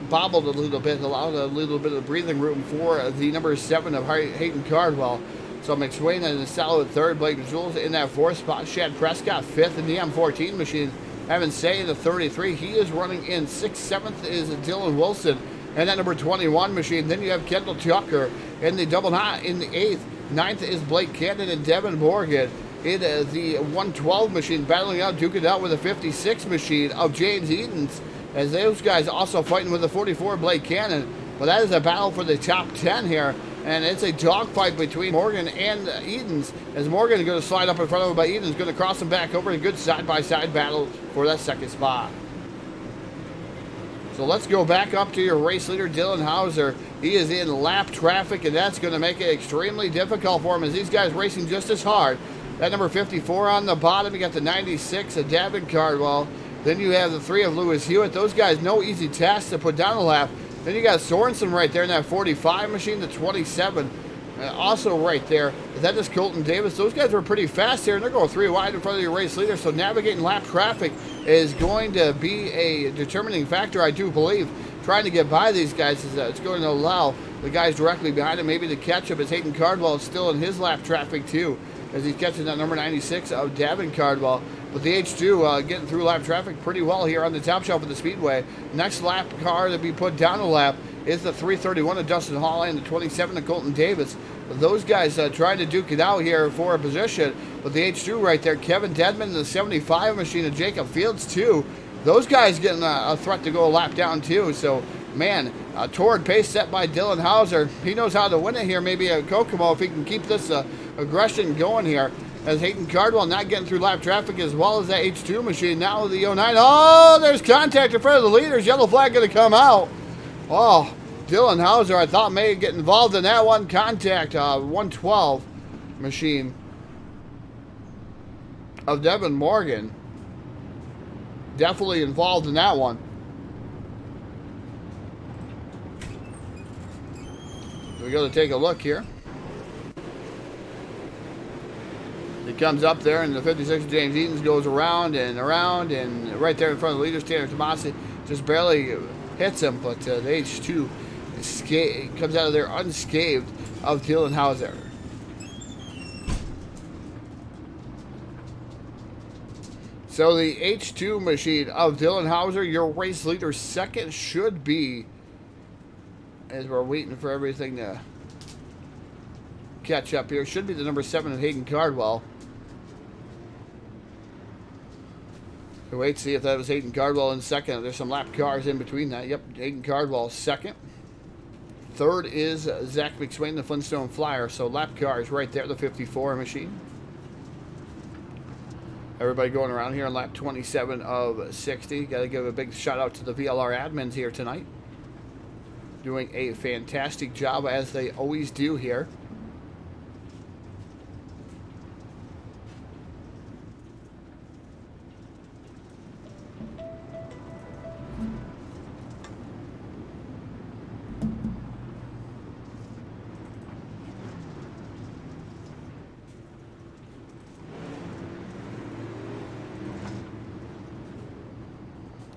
bobbled a little bit, allowed a little bit of breathing room for the number 7 of Hayden Cardwell. So McSwain in a solid third. Blake Majules in that fourth spot. Shad Prescott fifth in the M14 machine. Evan Say in the 33. He is running in sixth. Seventh is Dylan Wilson and that number 21 machine. Then you have Kendall Tucker in the double knot in the eighth. Ninth is Blake Cannon and Devin Morgan in the 112 machine, battling out, duking it out with a 56 machine of James Edens, as those guys also fighting with a 44 Blake Cannon. But that is a battle for the top 10 here, and it's a dogfight between Morgan and Edens, as Morgan is going to slide up in front of him, but Edens going to cross him back over. A good side-by-side battle for that second spot. So let's go back up to your race leader, Dylan Hauser. He is in lap traffic, and that's going to make it extremely difficult for him, as these guys racing just as hard. That number 54 on the bottom. You got the 96 of Davin Cardwell. Then you have the 3 of Lewis Hewitt. Those guys, no easy task to put down the lap. Then you got Sorensen right there in that 45 machine, the 27. Also right there. That is Colton Davis. Those guys were pretty fast here, and they're going 3 wide in front of your race leader. So navigating lap traffic is going to be a determining factor, I do believe. Trying to get by these guys is it's going to allow the guys directly behind him maybe to catch up, as Hayden Cardwell is still in his lap traffic too, as he's catching that number 96 of Davin Cardwell. But the H2 getting through lap traffic pretty well here on the top shelf of the Speedway. Next lap car to be put down the lap is the 331 of Dustin Hall and the 27 of Colton Davis. But those guys trying to duke it out here for a position. But the H2 right there, Kevin Dedman in the 75 machine of Jacob Fields too. Those guys getting a threat to go a lap down too. So, man, a torrid pace set by Dylan Hauser. He knows how to win it here, maybe at Kokomo, if he can keep this aggression going here. As Hayden Cardwell not getting through lap traffic, as well as that H2 machine now with the 09. Oh, there's contact in front of the leaders. Yellow flag going to come out. Oh, Dylan Hauser, I thought may get involved in that one. Contact, 112 machine of Devin Morgan. Definitely involved in that one. So we got to take a look here. He comes up there, and the 56 James Eaton's goes around, and right there in front of the leaders, Tanner Tomasi just barely hits him, but the H2 comes out of there unscathed of Dylan Hauser. So the H2 machine of Dylan Hauser, your race leader, second should be, as we're waiting for everything to catch up here, should be the number 7 of Hayden Cardwell. So wait to see if that was Hayden Cardwell in second. There's some lap cars in between that. Yep, Hayden Cardwell second. Third is Zach McSwain, the Flintstone Flyer. So lap cars right there, the 54 machine. Everybody going around here on lap 27 of 60. Got to give a big shout out to the VLR admins here tonight. Doing a fantastic job, as they always do here.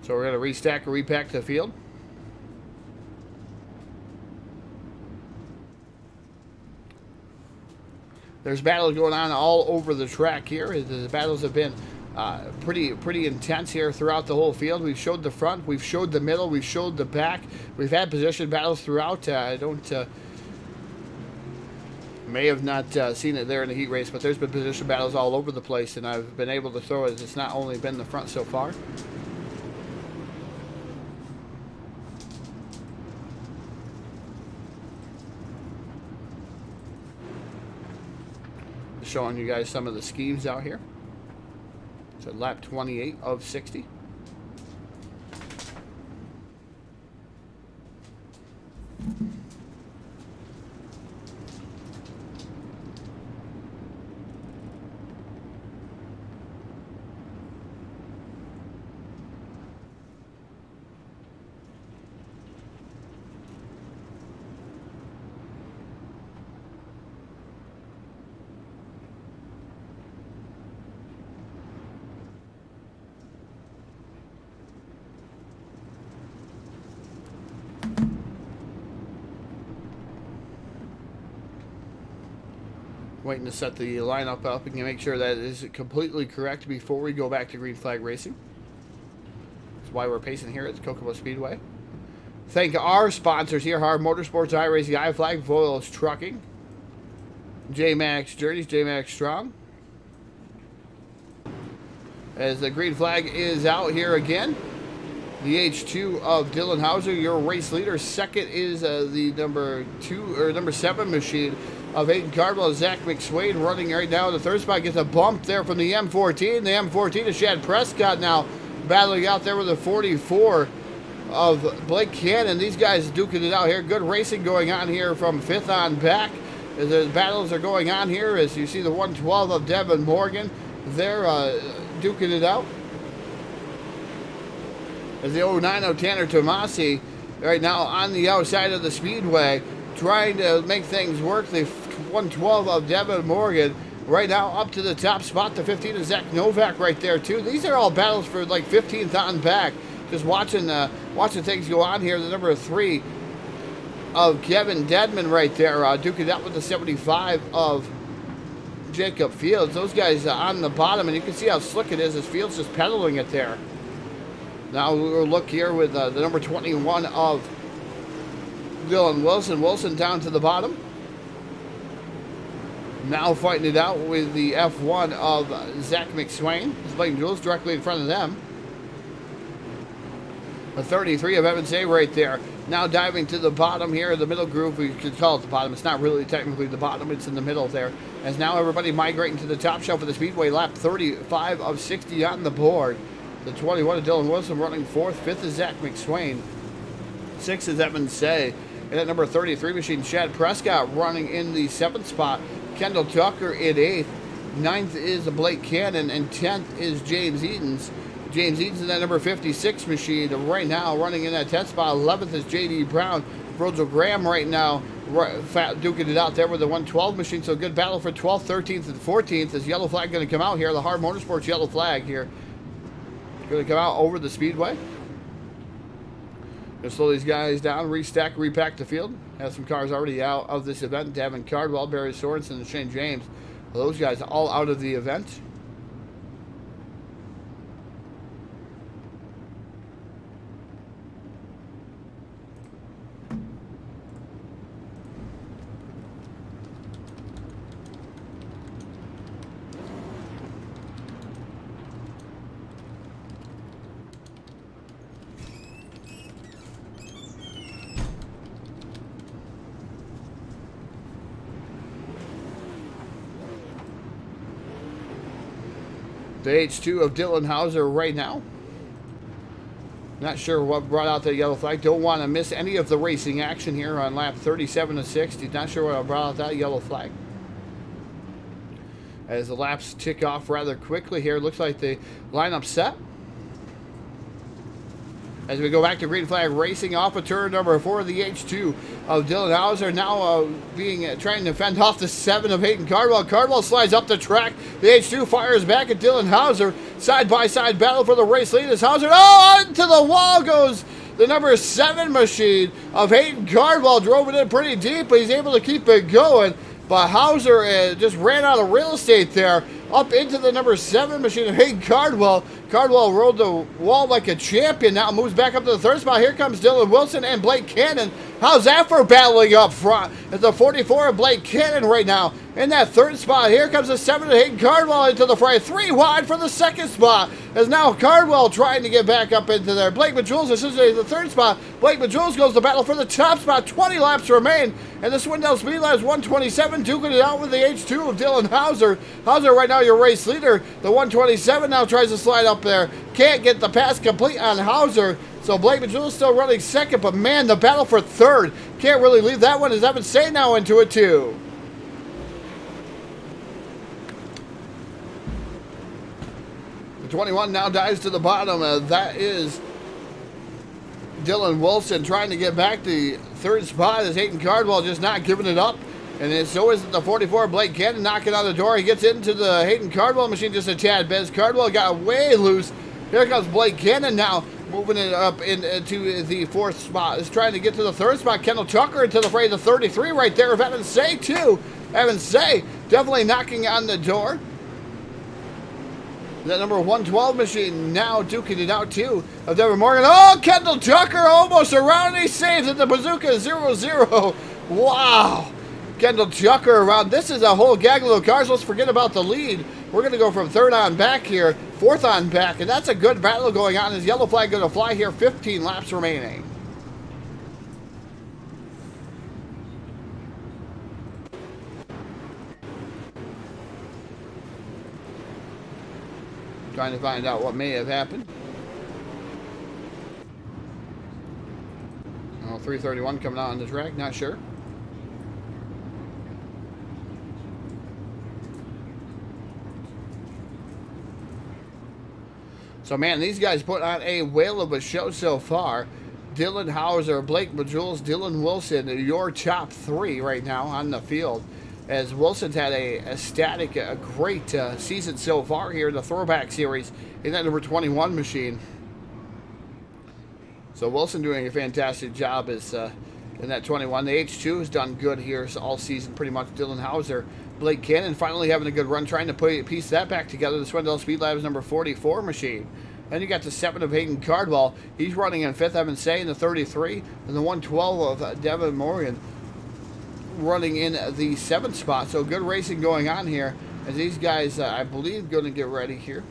So we're going to restack or repack the field. There's battles going on all over the track here. The battles have been pretty intense here throughout the whole field. We've showed the front, we've showed the middle, we've showed the back. We've had position battles throughout. I may have not seen it there in the heat race, but there's been position battles all over the place, and I've been able to throw it. It's not only been the front so far. Showing you guys some of the schemes out here. So lap 28 of 60. Waiting to set the lineup up and make sure that it is completely correct before we go back to green flag racing. That's why we're pacing here at the Kokomo Speedway. Thank our sponsors here: Hard Motorsports, iRacing, iFlag, Voiles Trucking, J-Max Journeys, J-Max Strong. As the green flag is out here again, the H2 of Dylan Hauser, your race leader. Second is the number 7 machine of Hayden Cardwell. Zach McSwain running right now in the third spot. Gets a bump there from the M14. The M14 is Chad Prescott now battling out there with the 44 of Blake Cannon. These guys duking it out here. Good racing going on here from 5th on back. As the battles are going on here, as you see the 112 of Devin Morgan. They're duking it out. As the 09 of Tanner Tomasi right now on the outside of the speedway, trying to make things work. The 112 of Devin Morgan right now up to the top spot. The 15 of Zach Novak right there too. These are all battles for like 15th on back. Just watching things go on here. The number 3 of Kevin Dedman right there, duking it out with the 75 of Jacob Fields. Those guys on the bottom, and you can see how slick it is as Fields just pedaling it there. Now we'll look here with the number 21 of Dylan Wilson. Wilson down to the bottom. Now fighting it out with the F1 of Zach McSwain. He's playing Jules directly in front of them. The 33 of Evans A right there. Now diving to the bottom here, the middle groove. We could call it the bottom. It's not really technically the bottom. It's in the middle there. As now everybody migrating to the top shelf of the Speedway. Lap 35 of 60 on the board. The 21 of Dylan Wilson running 4th. 5th is Zach McSwain. 6th is Evan Say. And at number 33 machine, Chad Prescott running in the 7th spot. Kendall Tucker in 8th. 9th is Blake Cannon. And 10th is James Eatons. James Eatons in that number 56 machine right now running in that 10th spot. 11th is J.D. Brown. Virgil Graham right now duking it out there with the 112 machine. So good battle for 12th, 13th, and 14th. Is yellow flag going to come out here? The Hard Motorsports yellow flag here. Going to come out over the Speedway. Going to slow these guys down, restack, repack the field. Have some cars already out of this event. Devin Cardwell, Barry Sorensen, and Shane James. Well, those guys all out of the event. The H2 of Dylan Hauser right now. Not sure what brought out the yellow flag. Don't want to miss any of the racing action here on lap 37 to 60. Not sure what brought out that yellow flag. As the laps tick off rather quickly here. Looks like the lineup set. As we go back to green flag racing off of turn number 4, the H2 of Dylan Hauser now trying to fend off the 7 of Hayden Cardwell. Cardwell slides up the track. The H2 fires back at Dylan Hauser. Side-by-side battle for the race lead as Hauser. Oh, into the wall goes the number 7 machine of Hayden Cardwell. Drove it in pretty deep, but he's able to keep it going. But Hauser just ran out of real estate there. Up into the number 7 machine of Hayden Cardwell. Cardwell rode the wall like a champion. Now moves back up to the 3rd spot. Here comes Dylan Wilson and Blake Cannon. How's that for battling up front? It's the 44 of Blake Cannon right now in that 3rd spot. Here comes the 7 of Hayden Cardwell into the fray. 3 wide for the 2nd spot. As now Cardwell trying to get back up into there. Blake Majules essentially the 3rd spot. Blake Majules goes to battle for the top spot. 20 laps remain. And the Swindell Speed Labs 127 duking it out with the H2 of Dylan Hauser. Hauser right now your race leader. The 127 now tries to slide up there. Can't get the pass complete on Hauser. So Blake Majules still running 2nd. But man, the battle for 3rd. Can't really leave that one as Evan Say now into it too. The 21 now dives to the bottom. That is Dylan Wilson trying to get back the 3rd spot as Hayden Cardwell just not giving it up. And so is the 44 Blake Cannon knocking on the door. He gets into the Hayden Cardwell machine just a tad bit. Cardwell got way loose. Here comes Blake Cannon now moving it up into the 4th spot. Is trying to get to the 3rd spot. Kendall Tucker into the fray, the 33 right there of Evan Say too. Evan Say definitely knocking on the door. That number 112 machine now duking it out too of Devin Morgan. Oh, Kendall Tucker almost around. He saves it. The Bazooka 0-0. Wow. Kendall Tucker around. This is a whole gaggle of cars. Let's forget about the lead. We're going to go from 3rd on back here, 4th on back, and that's a good battle going on. Is yellow flag going to fly here? 15 laps remaining. Trying to find out what may have happened. Oh, 331 coming out on the track. Not sure. So, man, these guys put on a whale of a show so far. Dylan Hauser, Blake Majules, Dylan Wilson, your top 3 right now on the field. As Wilson's had a great season so far here in the Throwback Series in that number 21 machine. So Wilson doing a fantastic job as in that 21. The H2 has done good here all season, pretty much. Dylan Hauser, Blake Cannon finally having a good run, trying to piece that back together. The Swindell Speed Labs number 44 machine. Then you got the 7 of Hayden Cardwell. He's running in 5th, Evan Say in the 33. And the 112 of Devin Morgan running in the 7th spot. So good racing going on here as these guys, I believe, going to get ready here.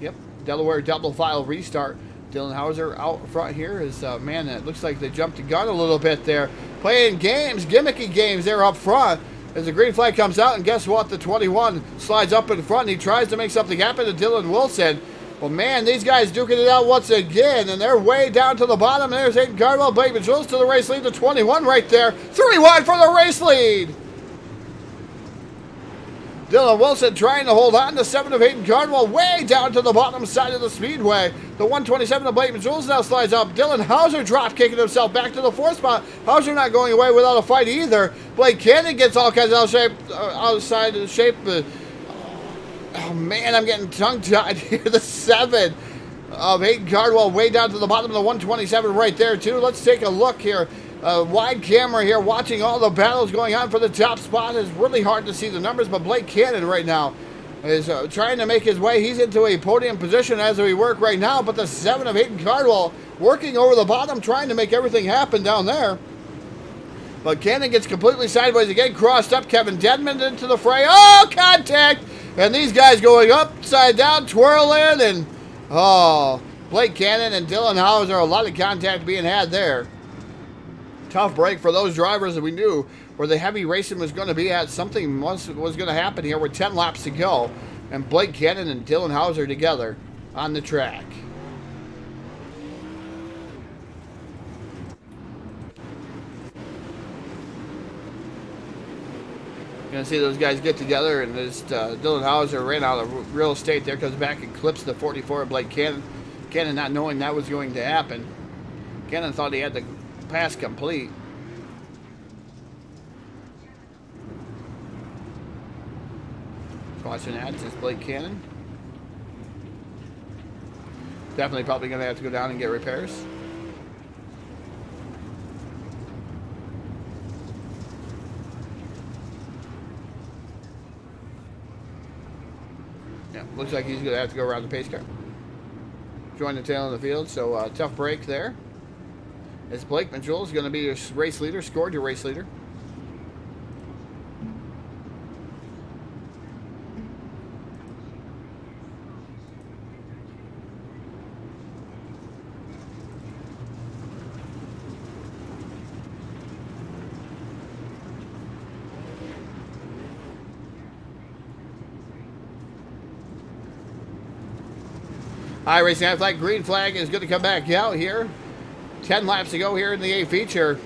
Yep, Delaware double file restart. Dylan Hauser out front here is, man, it looks like they jumped the gun a little bit there. Playing games, gimmicky games there up front as the green flag comes out. And guess what? The 21 slides up in front and he tries to make something happen to Dylan Wilson. Well, man, these guys duking it out once again, and they're way down to the bottom. There's Hayden Cardwell, Blake Majules to the race lead, the 21 right there. 3 wide for the race lead. Dylan Wilson trying to hold on to 7 of Hayden Cardwell way down to the bottom side of the speedway. The 127 of Blake Jules now slides up. Dylan Hauser drop kicking himself back to the 4th spot. Hauser not going away without a fight either. Blake Cannon gets all kinds of outside of shape. Oh man, I'm getting tongue-tied here. The 7 of Hayden Cardwell way down to the bottom of the 127 right there too. Let's take a look here. Wide camera here, watching all the battles going on for the top spot. It's really hard to see the numbers, but Blake Cannon right now is trying to make his way. He's into a podium position as we work right now, but the 7 of Hayden Cardwell working over the bottom, trying to make everything happen down there. But Cannon gets completely sideways again, crossed up. Kevin Dedmon into the fray. Oh, contact! And these guys going upside down, twirling, and oh, Blake Cannon and Dylan Hauser, a lot of contact being had there. Tough break for those drivers that we knew where the heavy racing was going to be at. Something was going to happen here with 10 laps to go. And Blake Cannon and Dylan Hauser together on the track. You're going to see those guys get together, and just Dylan Hauser ran out of real estate there, comes back and clips the 44 of Blake Cannon. Cannon not knowing that was going to happen. Cannon thought he had the pass complete. Watching that, it's Blake Cannon. Definitely probably going to have to go down and get repairs. Yeah, looks like he's going to have to go around the pace car. Join the tail of the field, so tough break there. As Blake Mitchell is going to be your race leader, scored your race leader. High racing flag, green flag is going to come back out here. 10 laps to go here in the A feature.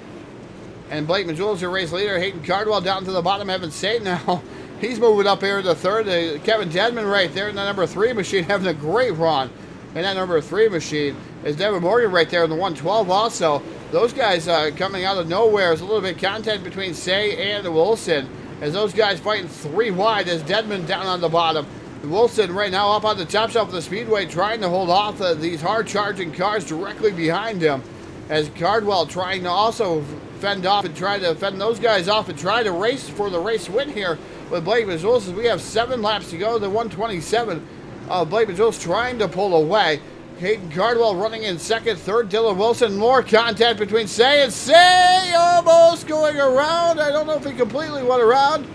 And Blake Mitchell is your race leader. Hayden Cardwell down to the bottom. Evan Sate now. He's moving up here to 3rd. Kevin Dedmon right there in the number 3 machine having a great run. And that number 3 machine is Devin Morgan right there in the 112 also. Those guys coming out of nowhere. There's a little bit of contact between Say and Wilson. As those guys fighting 3 wide as Dedmon down on the bottom. Wilson right now up on the top shelf of the Speedway trying to hold off these hard-charging cars directly behind him. As Cardwell trying to also fend off and try to fend those guys off and try to race for the race win here with Blake Mitchell. We have 7 laps to go. The 127 of Blake Mitchell trying to pull away. Hayden Cardwell running in 2nd, 3rd. Dylan Wilson, more contact between Say and Say almost going around. I don't know if he completely went around.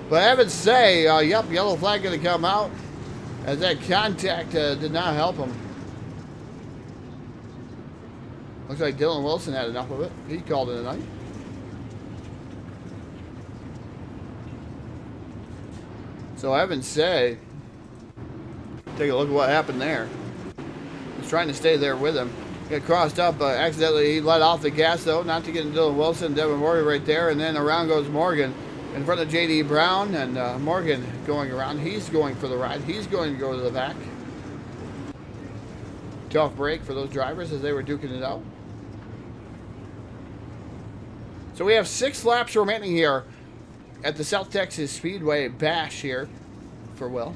But Evan Say, yep, yellow flag going to come out as that contact did not help him. Looks like Dylan Wilson had enough of it. He called it a night. So Evan Say, take a look at what happened there. He's trying to stay there with him. Got crossed up, accidentally he let off the gas though, not to get into Dylan Wilson. Devin Morgan right there, and then around goes Morgan. In front of J.D. Brown, and Morgan going around. He's going for the ride. He's going to go to the back. Tough break for those drivers as they were duking it out. So we have 6 laps remaining here at the South Texas Speedway bash here for Will.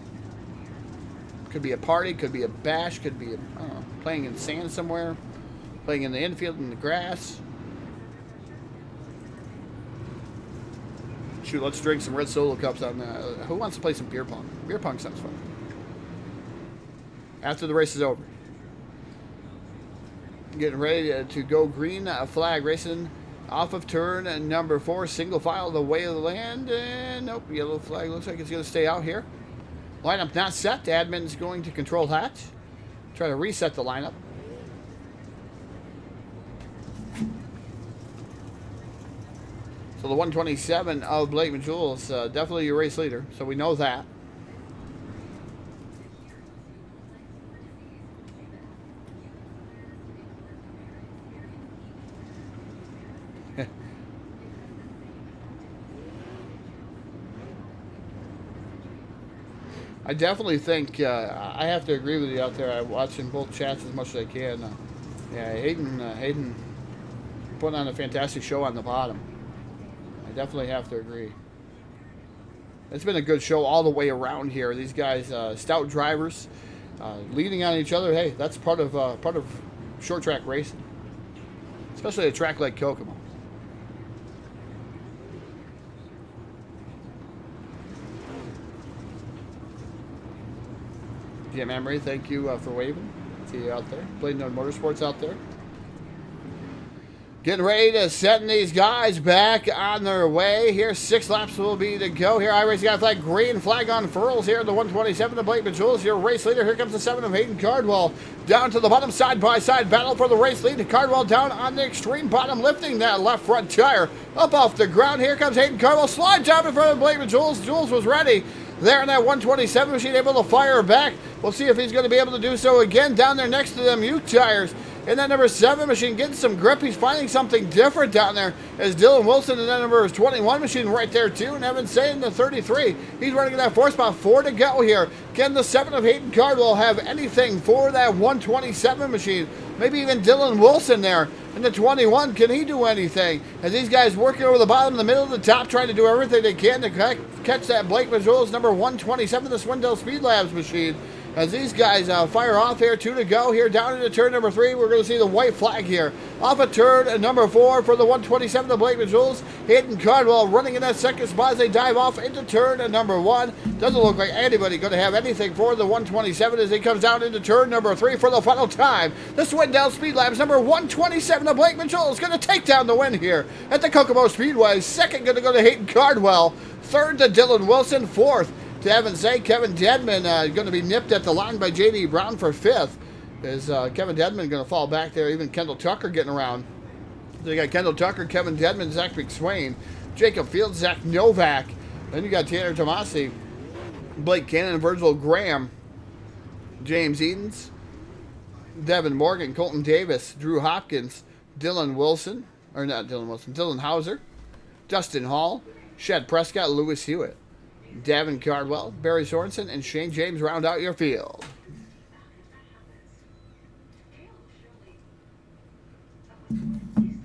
Could be a party, could be a bash, could be, I don't know, playing in sand somewhere, playing in the infield in the grass. Shoot, let's drink some red Solo cups on who wants to play some beer pong? Beer pong sounds fun. After the race is over. Getting ready to go green flag racing off of turn number 4. Single file the way of the land. And nope, yellow flag looks like it's going to stay out here. Lineup not set. Admin's going to control hatch. Try to reset the lineup. So the 127 of Blake Mitchell is definitely your race leader. So we know that. I definitely think I have to agree with you out there. I'm watching both chats as much as I can. Yeah, Hayden putting on a fantastic show on the bottom. I definitely have to agree. It's been a good show all the way around here. These guys, stout drivers, leading on each other. Hey, that's part of short track racing, especially a track like Kokomo. Jim Emery, thank you for waving. See you out there. Blade Node Motorsports out there. Getting ready to send these guys back on their way. Here, 6 laps will be to go. Here, iRacing got flag, green flag on furls here. The 127 of Blake Jules, your race leader. Here comes the 7 of Hayden Cardwell. Down to the bottom, side-by-side battle for the race lead. Cardwell down on the extreme bottom, lifting that left front tire up off the ground. Here comes Hayden Cardwell. Slide job in front of Blake Jules. Jules was ready there in that 127 machine, able to fire back. We'll see if he's going to be able to do so again down there next to them Uke tires. And that number 7 machine getting some grip. He's finding something different down there as Dylan Wilson and that number 21 machine right there too. And Evan saying the 33. He's running in that 4 spot. 4 to go here. Can the 7 of Hayden Cardwell have anything for that 127 machine? Maybe even Dylan Wilson there. And the 21, can he do anything? As these guys working over the bottom, the middle, the top, trying to do everything they can to catch that Blake Majulis number 127, the Swindell Speed Labs machine. As these guys fire off here, 2 to go here down into turn number 3. We're going to see the white flag here. Off of turn number 4 for the 127, the Blake Majulis. Hayden Cardwell running in that second spot as they dive off into turn number 1. Doesn't look like anybody going to have anything for the 127 as he comes down into turn number 3 for the final time. The Swindell Speed Labs number 127, the Blake Majulis is going to take down the win here at the Kokomo Speedway. Second going to go to Hayden Cardwell. Third to Dylan Wilson. Fourth to Evan Zay. Kevin Dedman going to be nipped at the line by J.D. Brown for 5th. Is Kevin Dedman going to fall back there? Even Kendall Tucker getting around. So you got Kendall Tucker, Kevin Dedman, Zach McSwain, Jacob Fields, Zach Novak. Then you got Tanner Tomasi, Blake Cannon, Virgil Graham, James Edens, Devin Morgan, Colton Davis, Drew Hopkins, Dylan Wilson, or not Dylan Wilson, Dylan Hauser, Dustin Hall, Shed Prescott, Lewis Hewitt. Davin Cardwell, Barry Sorensen, and Shane James round out your field.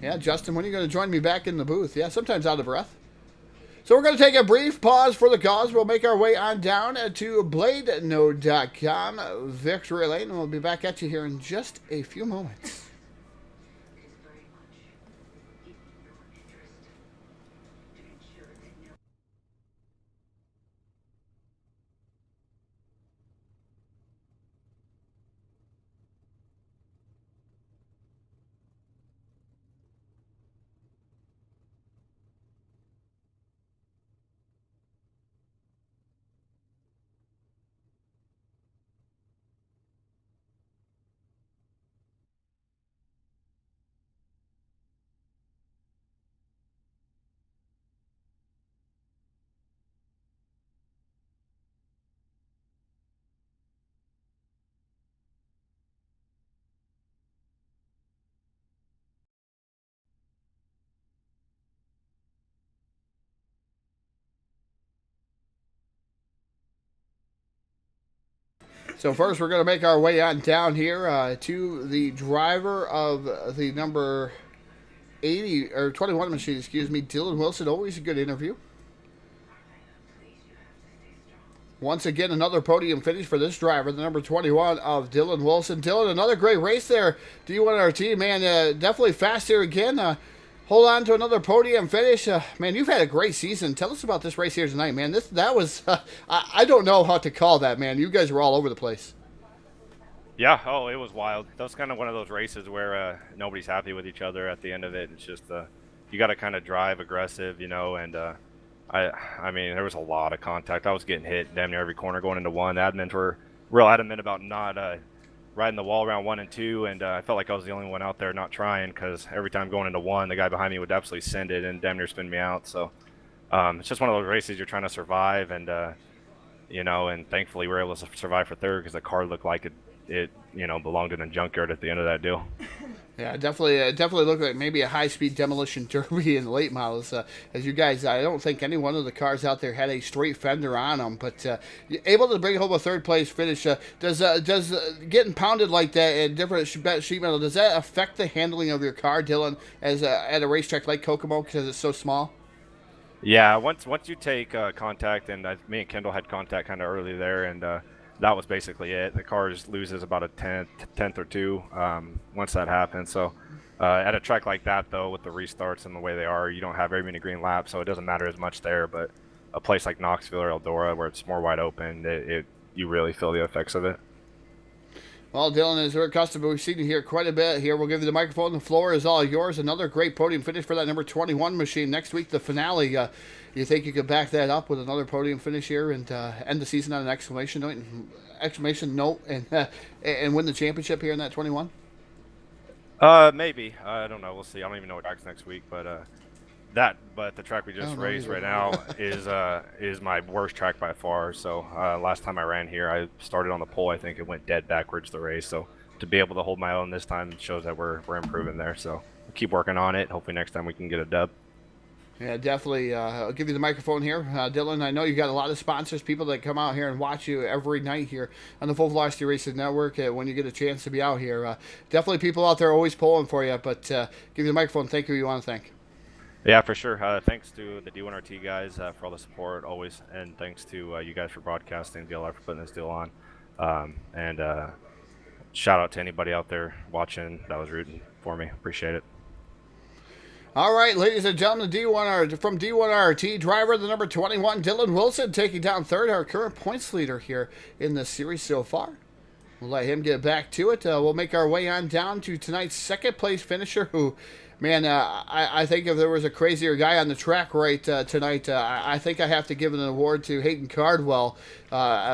Yeah, Justin, when are you going to join me back in the booth? Yeah, sometimes out of breath. So we're going to take a brief pause for the cause. We'll make our way on down to BladeNode.com, Victory Lane, and we'll be back at you here in just a few moments. So first, we're going to make our way on down here to the driver of the number 80 or 21 machine, excuse me, Dylan Wilson. Always a good interview. Once again, another podium finish for this driver, the number 21 of Dylan Wilson. Dylan, another great race there. D1RT, man, definitely fast here again. Hold on to another podium finish. Man, you've had a great season. Tell us about this race here tonight, man. That was, I don't know how to call that, man. You guys were all over the place. Yeah, oh, it was wild. That was kind of one of those races where nobody's happy with each other at the end of it. It's just, you got to kind of drive aggressive, you know, and I mean, there was a lot of contact. I was getting hit damn near every corner going into one. The admins were real adamant about not riding the wall around 1 and 2, and I felt like I was the only one out there not trying, because every time going into 1, the guy behind me would absolutely send it and damn near spin me out. So it's just one of those races you're trying to survive, and you know, and thankfully we were able to survive for third because the car looked like it you know, belonged in a junkyard at the end of that deal. Yeah, definitely looked like maybe a high-speed demolition derby in the late models. As you guys, I don't think any one of the cars out there had a straight fender on them, but able to bring home a third-place finish. Does getting pounded like that in different sheet metal, does that affect the handling of your car, Dylan, as at a racetrack like Kokomo because it's so small? Yeah, once you take contact, and me and Kendall had contact kind of early there, and that was basically it. The car just loses about a tenth or two once that happens. So at a track like that, though, with the restarts and the way they are, you don't have very many green laps, so it doesn't matter as much there. But a place like Knoxville or Eldora, where it's more wide open, you really feel the effects of it. Well, Dylan, as we're accustomed, we've seen you here quite a bit here. We'll give you the microphone. The floor is all yours. Another great podium finish for that number 21 machine. Next week, the finale. You think you could back that up with another podium finish here and end the season on an exclamation note, and win the championship here in that 21? Maybe. I don't know. We'll see. I don't even know what track's next week, but but the track we just raced right now is my worst track by far. So last time I ran here, I started on the pole. I think it went dead backwards the race. So to be able to hold my own this time shows that we're improving there. So we'll keep working on it. Hopefully next time we can get a dub. Yeah, definitely. I'll give you the microphone here. Dylan, I know you got a lot of sponsors, people that come out here and watch you every night here on the Full Velocity Racing Network when you get a chance to be out here. Definitely people out there always pulling for you, but give you the microphone. Thank you. You want to thank? Yeah, for sure. Thanks to the D1RT guys for all the support always, and thanks to you guys for broadcasting, VLR for putting this deal on. And shout out to anybody out there watching that was rooting for me. Appreciate it. All right, ladies and gentlemen, from D1RT, driver the number 21, Dylan Wilson, taking down third, our current points leader here in the series so far. We'll let him get back to it. We'll make our way on down to tonight's second place finisher, who, man, I think if there was a crazier guy on the track tonight, I think I have to give an award to Hayden Cardwell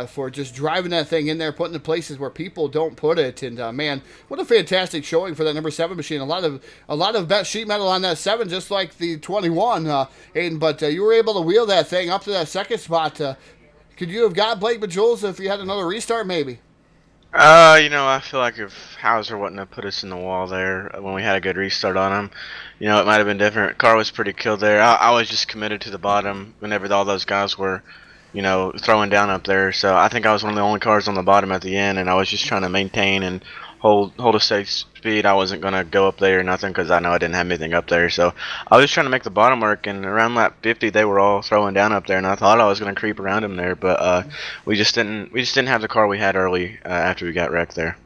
for just driving that thing in there, putting it places where people don't put it. And man, what a fantastic showing for that number 7 machine. A lot of best sheet metal on that 7, just like the 21, Hayden. But you were able to wheel that thing up to that second spot. Could you have got Blake Bajoules if you had another restart, maybe? I feel like if Hauser wouldn't have put us in the wall there when we had a good restart on him, it might have been different. Car was pretty killed there. I was just committed to the bottom whenever all those guys were, throwing down up there. So I think I was one of the only cars on the bottom at the end, and I was just trying to maintain and hold a safe speed. I wasn't going to go up there or nothing because I know I didn't have anything up there. So I was just trying to make the bottom work, and around lap 50 they were all throwing down up there, and I thought I was going to creep around them there, but we just didn't have the car we had early after we got wrecked there.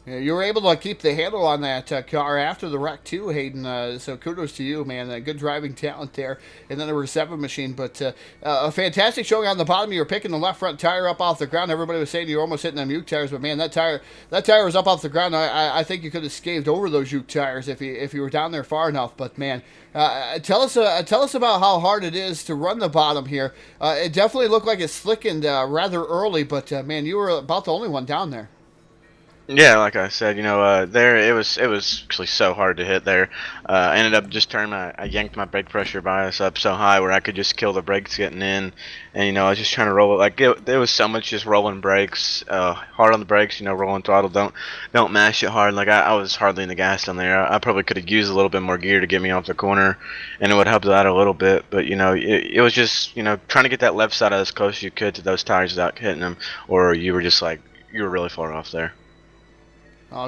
Yeah, you were able to keep the handle on that car after the wreck too, Hayden. So kudos to you, man. Good driving talent there. And then there was 7 machine, but a fantastic showing on the bottom. You were picking the left front tire up off the ground. Everybody was saying you were almost hitting them Uke tires, but man, that tire was up off the ground. I think you could have scaved over those Uke tires if you were down there far enough. But man, tell us about how hard it is to run the bottom here. It definitely looked like it slickened rather early, but man, you were about the only one down there. Yeah, like I said, there it was actually so hard to hit there. I ended up just I yanked my brake pressure bias up so high where I could just kill the brakes getting in, and I was just trying to roll it. Like there was so much just rolling brakes, hard on the brakes, rolling throttle. Don't mash it hard. Like I was hardly in the gas down there. I probably could have used a little bit more gear to get me off the corner, and it would help that a little bit. But it was just trying to get that left side as close as you could to those tires without hitting them, or you were just like you were really far off there.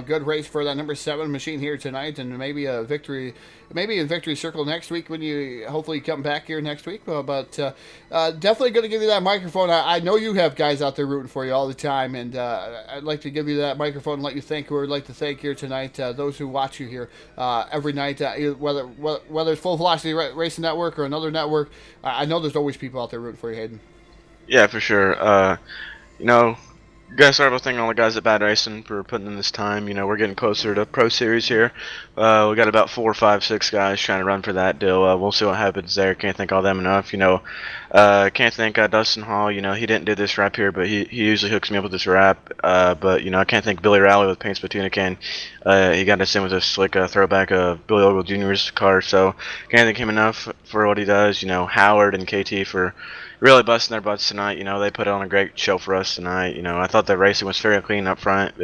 Good race for that number 7 machine here tonight, and maybe a victory, maybe in victory circle next week when you hopefully come back here next week. But definitely going to give you that microphone. I know you have guys out there rooting for you all the time, and I'd like to give you that microphone and let you thank who I'd like to thank here tonight. Those who watch you here every night, whether it's Full Velocity Racing Network or another network. I know there's always people out there rooting for you, Hayden. Yeah, for sure. Gotta start by thanking all the guys at Bad Racing for putting in this time. We're getting closer to Pro Series here. We got about 4, 5, 6 guys trying to run for that deal. We'll see what happens there. Can't thank all them enough. Can't thank Dustin Hall. He didn't do this wrap here, but he usually hooks me up with this wrap. But I can't thank Billy Rowley with Paint Spatuna Can. He got us in with a slick throwback of Billy Ogle Jr.'s car. So can't thank him enough for what he does. Howard and KT for really busting their butts tonight. They put on a great show for us tonight. I thought the racing was fairly clean up front.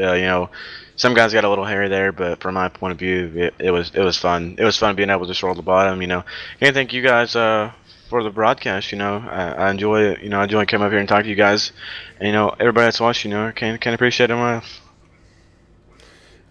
some guys got a little hairy there, but from my point of view, it was fun. It was fun being able to just roll the bottom. And thank you guys for the broadcast. I enjoy it. I enjoy coming up here and talking to you guys. And everybody that's watching, can appreciate it.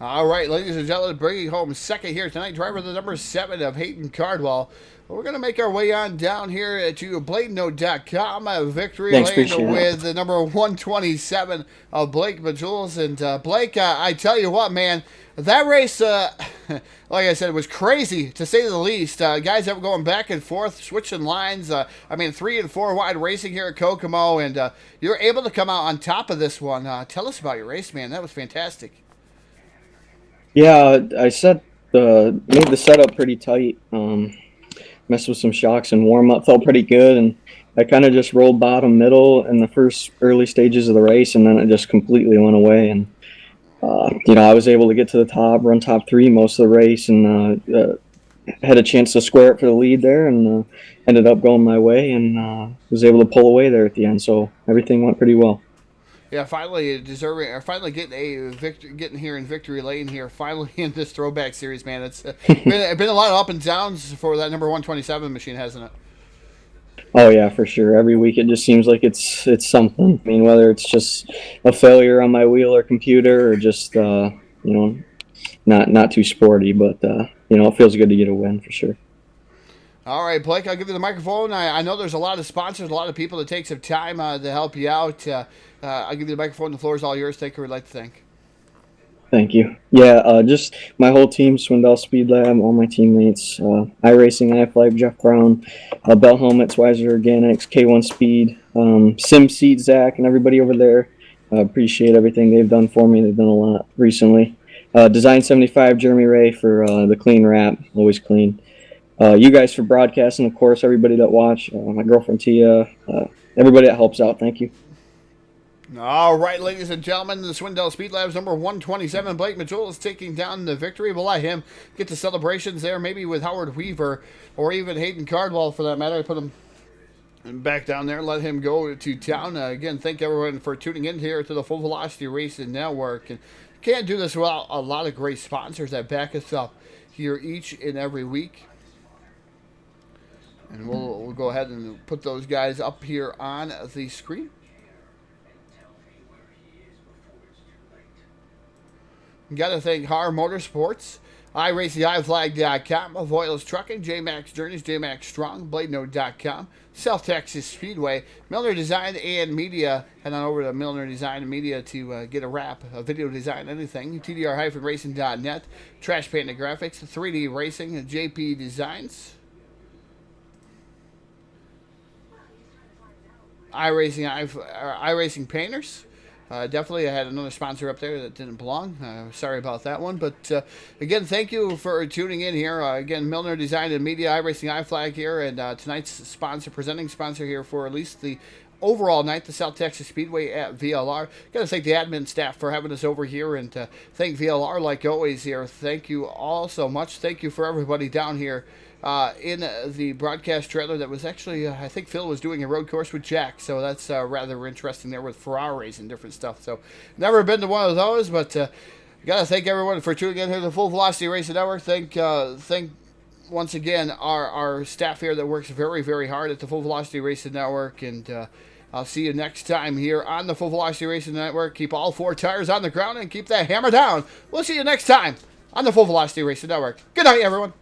All right, ladies and gentlemen, bringing home second here tonight, driver the number 7 of Hayden Cardwell. We're going to make our way on down here to BladeNote.com. Victory lane with the number 127 of Blake Majules. And Blake, I tell you what, man, that race, like I said, it was crazy, to say the least. Guys that were going back and forth, switching lines. 3 and 4 wide racing here at Kokomo. And you were able to come out on top of this one. Tell us about your race, man. That was fantastic. Yeah, I made the setup pretty tight. Messed with some shocks and warm up, felt pretty good, and I kind of just rolled bottom middle in the first early stages of the race, and then it just completely went away. And I was able to get to the top, run top 3 most of the race, and had a chance to square it for the lead there, and ended up going my way, and was able to pull away there at the end. So everything went pretty well. Yeah, finally getting here in victory lane here. Finally in this throwback series, man. It's been a lot of up and downs for that number 127 machine, hasn't it? Oh yeah, for sure. Every week it just seems like it's something. I mean, whether it's just a failure on my wheel or computer, or just not too sporty, but it feels good to get a win for sure. All right, Blake, I'll give you the microphone. I know there's a lot of sponsors, a lot of people that take some time to help you out. I'll give you the microphone. The floor is all yours. Thank you. We'd like to thank. Thank you. Yeah, just my whole team, Swindell Speed Lab, all my teammates, iRacing, iFlag, Jeff Brown, Bell Helmets, Weiser Organics, K1 Speed, Sim Seed, Zach, and everybody over there. Appreciate everything they've done for me. They've done a lot recently. Design 75, Jeremy Ray for the clean wrap, always clean. You guys for broadcasting, of course, everybody that watch, my girlfriend Tia, everybody that helps out. Thank you. All right, ladies and gentlemen, the Swindell Speed Labs number 127, Blake Majules is taking down the victory. We'll let him get the celebrations there, maybe with Howard Weaver or even Hayden Cardwell for that matter. I put him back down there, let him go to town. Again, thank everyone for tuning in here to the Full Velocity Racing Network. And can't do this without a lot of great sponsors that back us up here each and every week. And we'll go ahead and put those guys up here on the screen. Got to thank Har Motorsports, iRacingIFlag.com, Avoyles Trucking, JMax Journeys, JMax Strong, BladeNote.com, South Texas Speedway, Milner Design and Media. Head on over to Milner Design and Media to get a wrap, a video design, anything. TDR-Racing.net, Trash Panda Graphics, 3D Racing, JP Designs. iRacing Painters. Definitely, I had another sponsor up there that didn't belong. Sorry about that one. But again, thank you for tuning in here. Again, Milner Design and Media, iRacing iFlag here. And tonight's presenting sponsor here for at least the overall night, the South Texas Speedway at VLR. Got to thank the admin staff for having us over here. And thank VLR like always here. Thank you all so much. Thank you for everybody down here. In the broadcast trailer that was actually, I think Phil was doing a road course with Jack, so that's rather interesting there with Ferraris and different stuff. So, never been to one of those, but gotta thank everyone for tuning in here to the Full Velocity Racing Network. Thank once again our staff here that works very, very hard at the Full Velocity Racing Network, and I'll see you next time here on the Full Velocity Racing Network. Keep all 4 tires on the ground and keep that hammer down. We'll see you next time on the Full Velocity Racing Network. Good night, everyone.